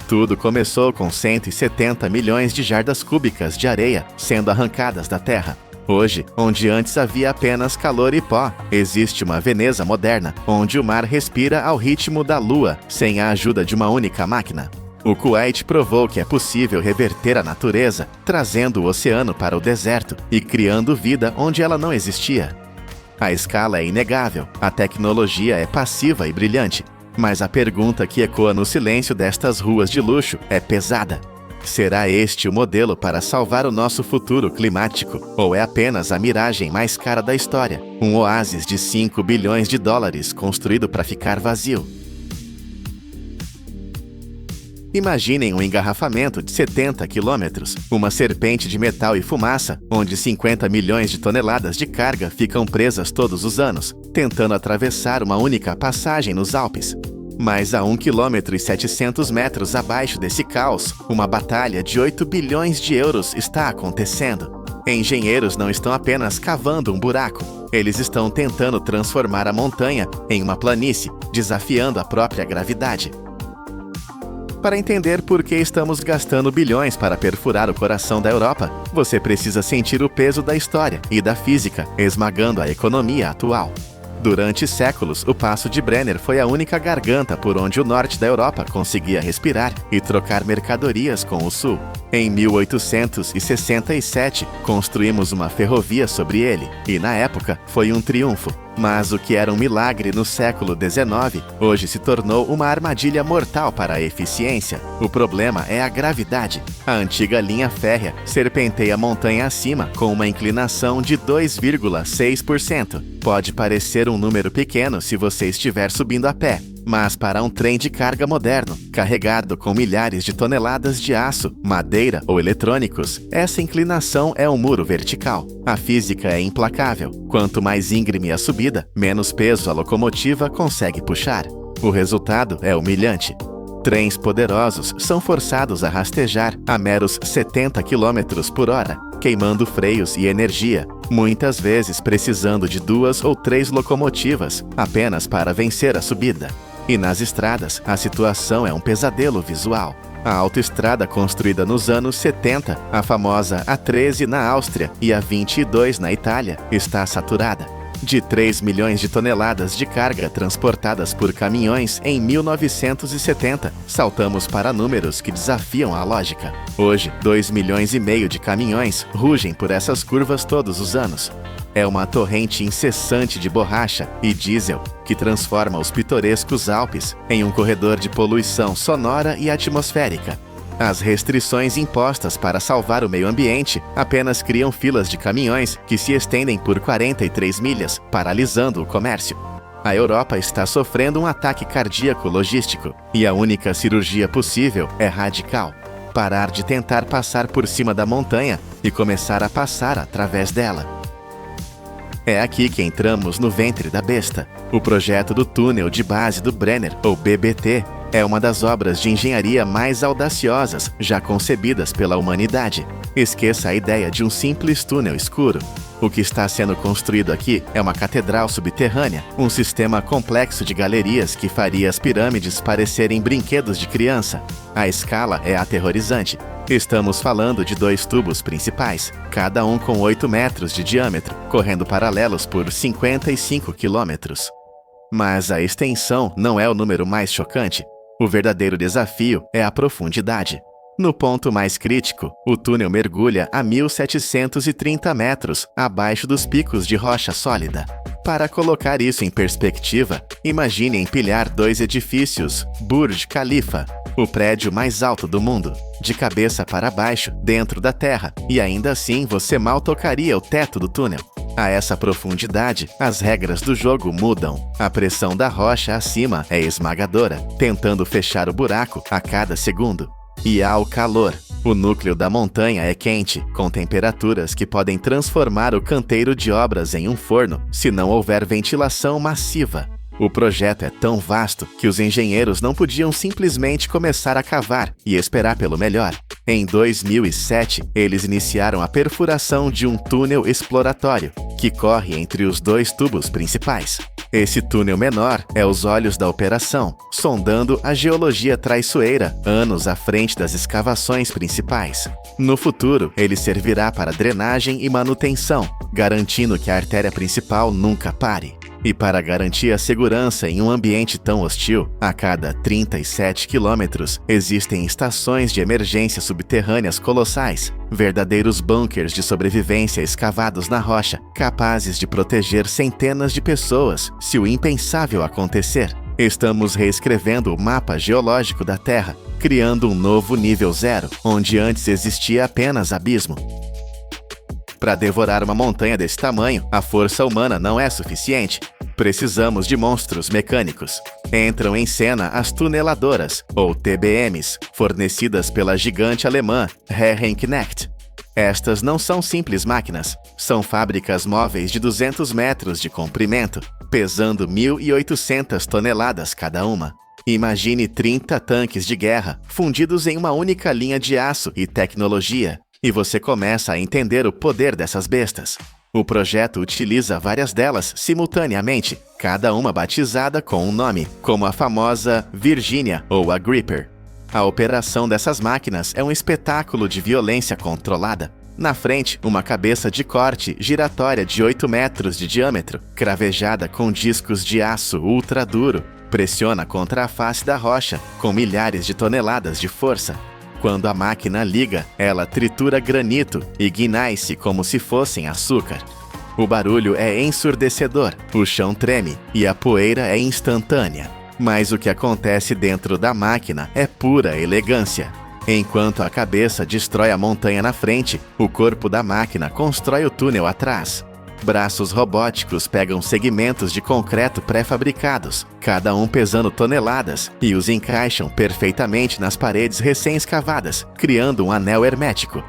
[SPEAKER 1] Tudo começou com 170 milhões de jardas cúbicas de areia sendo arrancadas da terra. Hoje, onde antes havia apenas calor e pó, existe uma Veneza moderna, onde o mar respira ao ritmo da lua, sem a ajuda de uma única máquina. O Kuwait provou que é possível reverter a natureza, trazendo o oceano para o deserto e criando vida onde ela não existia. A escala é inegável, a tecnologia é passiva e brilhante, mas a pergunta que ecoa no silêncio destas ruas de luxo é pesada. Será este o modelo para salvar o nosso futuro climático? Ou é apenas a miragem mais cara da história? Um oásis de 5 bilhões de dólares construído para ficar vazio? Imaginem um engarrafamento de 70 quilômetros, uma serpente de metal e fumaça, onde 50 milhões de toneladas de carga ficam presas todos os anos, tentando atravessar uma única passagem nos Alpes. Mas a 1,7 km abaixo desse caos, uma batalha de 8 bilhões de euros está acontecendo. Engenheiros não estão apenas cavando um buraco, eles estão tentando transformar a montanha em uma planície, desafiando a própria gravidade. Para entender por que estamos gastando bilhões para perfurar o coração da Europa, você precisa sentir o peso da história e da física esmagando a economia atual. Durante séculos, o Passo de Brenner foi a única garganta por onde o norte da Europa conseguia respirar e trocar mercadorias com o sul. Em 1867, construímos uma ferrovia sobre ele, e na época foi um triunfo. Mas o que era um milagre no século XIX, hoje se tornou uma armadilha mortal para a eficiência. O problema é a gravidade. A antiga linha férrea serpenteia montanha acima com uma inclinação de 2,6%. Pode parecer um número pequeno se você estiver subindo a pé, mas para um trem de carga moderno, carregado com milhares de toneladas de aço, madeira ou eletrônicos, essa inclinação é um muro vertical. A física é implacável. Quanto mais íngreme a subida, menos peso a locomotiva consegue puxar. O resultado é humilhante. Trens poderosos são forçados a rastejar a meros 70 km por hora, queimando freios e energia, muitas vezes precisando de 2 ou 3 locomotivas apenas para vencer a subida. E nas estradas, a situação é um pesadelo visual. A autoestrada construída nos anos 70, a famosa A13 na Áustria e a 22 na Itália, está saturada. De 3 milhões de toneladas de carga transportadas por caminhões em 1970, saltamos para números que desafiam a lógica. Hoje, 2,5 milhões de caminhões rugem por essas curvas todos os anos. É uma torrente incessante de borracha e diesel que transforma os pitorescos Alpes em um corredor de poluição sonora e atmosférica. As restrições impostas para salvar o meio ambiente apenas criam filas de caminhões que se estendem por 43 milhas, paralisando o comércio. A Europa está sofrendo um ataque cardíaco logístico e a única cirurgia possível é radical: parar de tentar passar por cima da montanha e começar a passar através dela. É aqui que entramos no ventre da besta. O projeto do túnel de base do Brenner, ou BBT, é uma das obras de engenharia mais audaciosas já concebidas pela humanidade. Esqueça a ideia de um simples túnel escuro. O que está sendo construído aqui é uma catedral subterrânea, um sistema complexo de galerias que faria as pirâmides parecerem brinquedos de criança. A escala é aterrorizante. Estamos falando de 2 tubos principais, cada um com 8 metros de diâmetro, correndo paralelos por 55 quilômetros. Mas a extensão não é o número mais chocante. O verdadeiro desafio é a profundidade. No ponto mais crítico, o túnel mergulha a 1.730 metros abaixo dos picos de rocha sólida. Para colocar isso em perspectiva, imagine empilhar 2 edifícios Burj Khalifa, o prédio mais alto do mundo, de cabeça para baixo, dentro da terra, e ainda assim você mal tocaria o teto do túnel. A essa profundidade, as regras do jogo mudam. A pressão da rocha acima é esmagadora, tentando fechar o buraco a cada segundo. E há o calor. O núcleo da montanha é quente, com temperaturas que podem transformar o canteiro de obras em um forno se não houver ventilação massiva. O projeto é tão vasto que os engenheiros não podiam simplesmente começar a cavar e esperar pelo melhor. Em 2007, eles iniciaram a perfuração de um túnel exploratório, que corre entre os dois tubos principais. Esse túnel menor é os olhos da operação, sondando a geologia traiçoeira anos à frente das escavações principais. No futuro, ele servirá para drenagem e manutenção, garantindo que a artéria principal nunca pare. E para garantir a segurança em um ambiente tão hostil, a cada 37 quilômetros existem estações de emergência subterrâneas colossais, verdadeiros bunkers de sobrevivência escavados na rocha, capazes de proteger centenas de pessoas se o impensável acontecer. Estamos reescrevendo o mapa geológico da Terra, criando um novo nível zero, onde antes existia apenas abismo. Para devorar uma montanha desse tamanho, a força humana não é suficiente. Precisamos de monstros mecânicos. Entram em cena as tuneladoras, ou TBMs, fornecidas pela gigante alemã Herrenknecht. Estas não são simples máquinas, são fábricas móveis de 200 metros de comprimento, pesando 1.800 toneladas cada uma. Imagine 30 tanques de guerra fundidos em uma única linha de aço e tecnologia. E você começa a entender o poder dessas bestas. O projeto utiliza várias delas simultaneamente, cada uma batizada com um nome, como a famosa Virginia ou a Gripper. A operação dessas máquinas é um espetáculo de violência controlada. Na frente, uma cabeça de corte giratória de 8 metros de diâmetro, cravejada com discos de aço ultra duro, pressiona contra a face da rocha com milhares de toneladas de força. Quando a máquina liga, ela tritura granito e guinai-se como se fossem açúcar. O barulho é ensurdecedor, o chão treme e a poeira é instantânea. Mas o que acontece dentro da máquina é pura elegância. Enquanto a cabeça destrói a montanha na frente, o corpo da máquina constrói o túnel atrás. Braços robóticos pegam segmentos de concreto pré-fabricados, cada um pesando toneladas, e os encaixam perfeitamente nas paredes recém-escavadas, criando um anel hermético.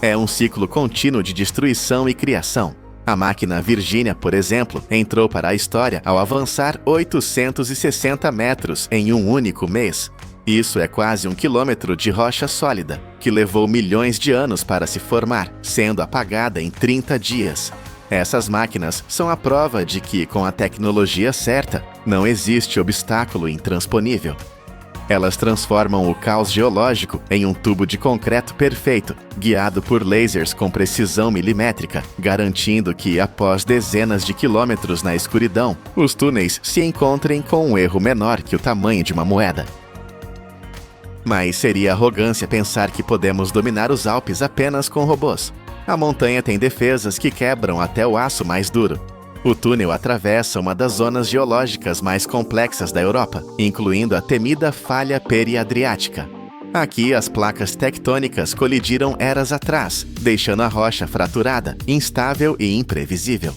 [SPEAKER 1] É um ciclo contínuo de destruição e criação. A máquina Virginia, por exemplo, entrou para a história ao avançar 860 metros em um único mês. Isso é quase 1 quilômetro de rocha sólida, que levou milhões de anos para se formar, sendo apagada em 30 dias. Essas máquinas são a prova de que, com a tecnologia certa, não existe obstáculo intransponível. Elas transformam o caos geológico em um tubo de concreto perfeito, guiado por lasers com precisão milimétrica, garantindo que, após dezenas de quilômetros na escuridão, os túneis se encontrem com um erro menor que o tamanho de uma moeda. Mas seria arrogância pensar que podemos dominar os Alpes apenas com robôs. A montanha tem defesas que quebram até o aço mais duro. O túnel atravessa uma das zonas geológicas mais complexas da Europa, incluindo a temida falha periadriática. Aqui, as placas tectônicas colidiram eras atrás, deixando a rocha fraturada, instável e imprevisível.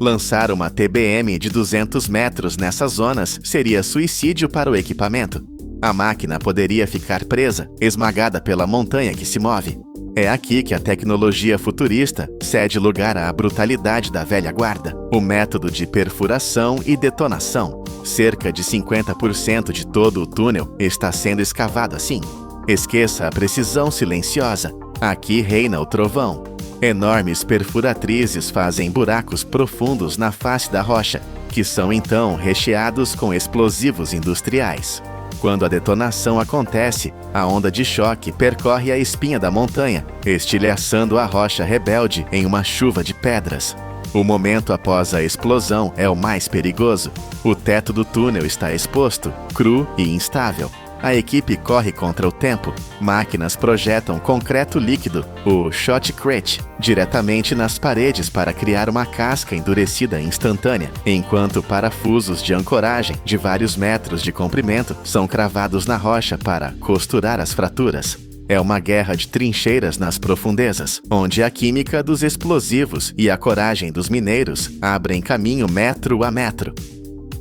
[SPEAKER 1] Lançar uma TBM de 200 metros nessas zonas seria suicídio para o equipamento. A máquina poderia ficar presa, esmagada pela montanha que se move. É aqui que a tecnologia futurista cede lugar à brutalidade da velha guarda, o método de perfuração e detonação. Cerca de 50% de todo o túnel está sendo escavado assim. Esqueça a precisão silenciosa. Aqui reina o trovão. Enormes perfuratrizes fazem buracos profundos na face da rocha, que são então recheados com explosivos industriais. Quando a detonação acontece, a onda de choque percorre a espinha da montanha, estilhaçando a rocha rebelde em uma chuva de pedras. O momento após a explosão é o mais perigoso. O teto do túnel está exposto, cru e instável. A equipe corre contra o tempo. Máquinas projetam concreto líquido, o shotcrete, diretamente nas paredes para criar uma casca endurecida instantânea, enquanto parafusos de ancoragem de vários metros de comprimento são cravados na rocha para costurar as fraturas. É uma guerra de trincheiras nas profundezas, onde a química dos explosivos e a coragem dos mineiros abrem caminho metro a metro.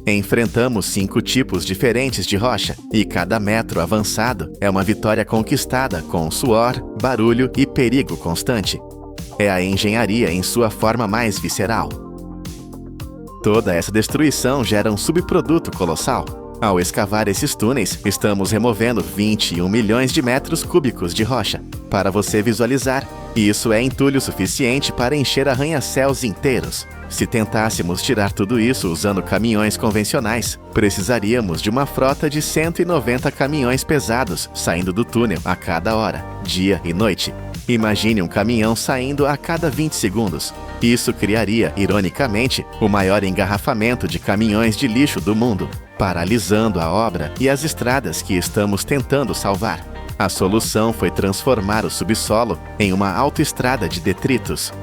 [SPEAKER 1] Enfrentamos 5 tipos diferentes de rocha, e cada metro avançado é uma vitória conquistada com suor, barulho e perigo constante. É a engenharia em sua forma mais visceral. Toda essa destruição gera um subproduto colossal. Ao escavar esses túneis, estamos removendo 21 milhões de metros cúbicos de rocha. Para você visualizar, isso é entulho suficiente para encher arranha-céus inteiros. Se tentássemos tirar tudo isso usando caminhões convencionais, precisaríamos de uma frota de 190 caminhões pesados saindo do túnel a cada hora, dia e noite. Imagine um caminhão saindo a cada 20 segundos. Isso criaria, ironicamente, o maior engarrafamento de caminhões de lixo do mundo, paralisando a obra e as estradas que estamos tentando salvar. A solução foi transformar o subsolo em uma autoestrada de detritos.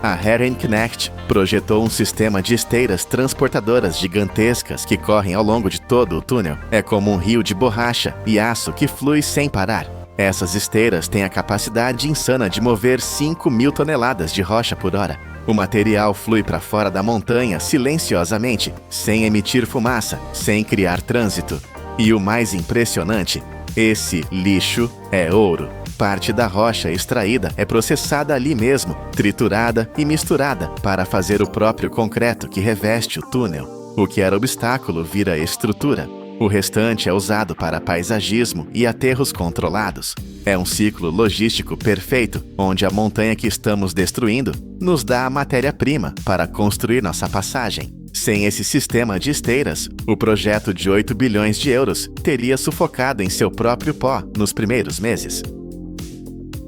[SPEAKER 1] A Herrenknecht projetou um sistema de esteiras transportadoras gigantescas que correm ao longo de todo o túnel. É como um rio de borracha e aço que flui sem parar. Essas esteiras têm a capacidade insana de mover 5.000 toneladas de rocha por hora. O material flui para fora da montanha silenciosamente, sem emitir fumaça, sem criar trânsito. E o mais impressionante, esse lixo é ouro. Parte da rocha extraída é processada ali mesmo, triturada e misturada para fazer o próprio concreto que reveste o túnel. O que era obstáculo vira estrutura. O restante é usado para paisagismo e aterros controlados. É um ciclo logístico perfeito, onde a montanha que estamos destruindo nos dá a matéria-prima para construir nossa passagem. Sem esse sistema de esteiras, o projeto de 8 bilhões de euros teria sufocado em seu próprio pó nos primeiros meses.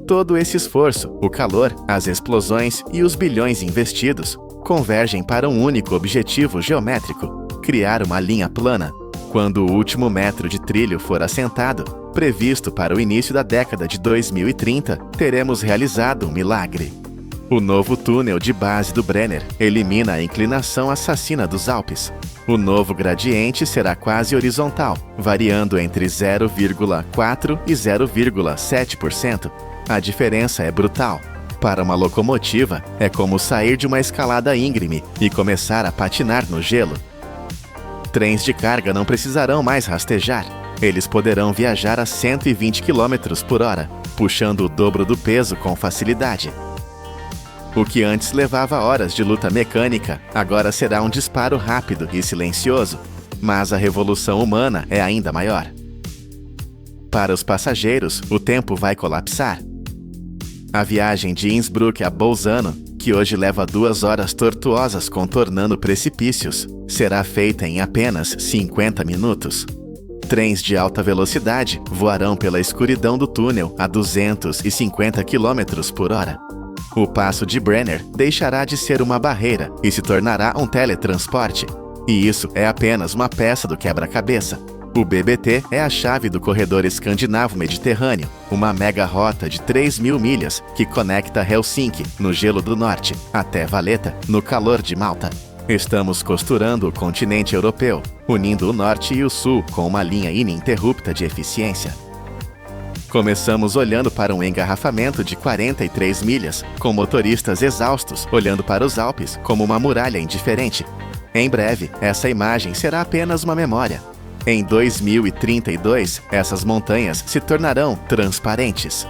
[SPEAKER 1] Todo esse esforço, o calor, as explosões e os bilhões investidos convergem para um único objetivo geométrico: criar uma linha plana. Quando o último metro de trilho for assentado, previsto para o início da década de 2030, teremos realizado um milagre. O novo túnel de base do Brenner elimina a inclinação assassina dos Alpes. O novo gradiente será quase horizontal, variando entre 0,4% e 0,7%. A diferença é brutal. Para uma locomotiva, é como sair de uma escalada íngreme e começar a patinar no gelo. Trens de carga não precisarão mais rastejar. Eles poderão viajar a 120 km por hora, puxando o dobro do peso com facilidade. O que antes levava horas de luta mecânica, agora será um disparo rápido e silencioso. Mas a revolução humana é ainda maior. Para os passageiros, o tempo vai colapsar. A viagem de Innsbruck a Bolzano, que hoje leva 2 horas tortuosas contornando precipícios, será feita em apenas 50 minutos. Trens de alta velocidade voarão pela escuridão do túnel a 250 km por hora. O passo de Brenner deixará de ser uma barreira e se tornará um teletransporte. E isso é apenas uma peça do quebra-cabeça. O BBT é a chave do corredor escandinavo-mediterrâneo, uma mega rota de 3.000 milhas que conecta Helsinki, no gelo do norte, até Valletta, no calor de Malta. Estamos costurando o continente europeu, unindo o norte e o sul com uma linha ininterrupta de eficiência. Começamos olhando para um engarrafamento de 43 milhas, com motoristas exaustos olhando para os Alpes como uma muralha indiferente. Em breve, essa imagem será apenas uma memória. Em 2032, essas montanhas se tornarão transparentes.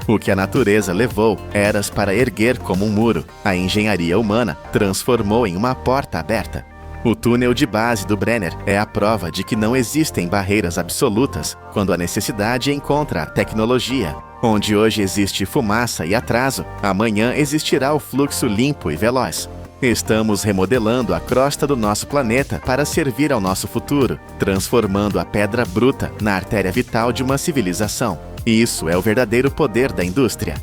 [SPEAKER 1] O que a natureza levou eras para erguer como um muro, a engenharia humana transformou em uma porta aberta. O túnel de base do Brenner é a prova de que não existem barreiras absolutas quando a necessidade encontra a tecnologia. Onde hoje existe fumaça e atraso, amanhã existirá o fluxo limpo e veloz. Estamos remodelando a crosta do nosso planeta para servir ao nosso futuro, transformando a pedra bruta na artéria vital de uma civilização. Isso é o verdadeiro poder da indústria.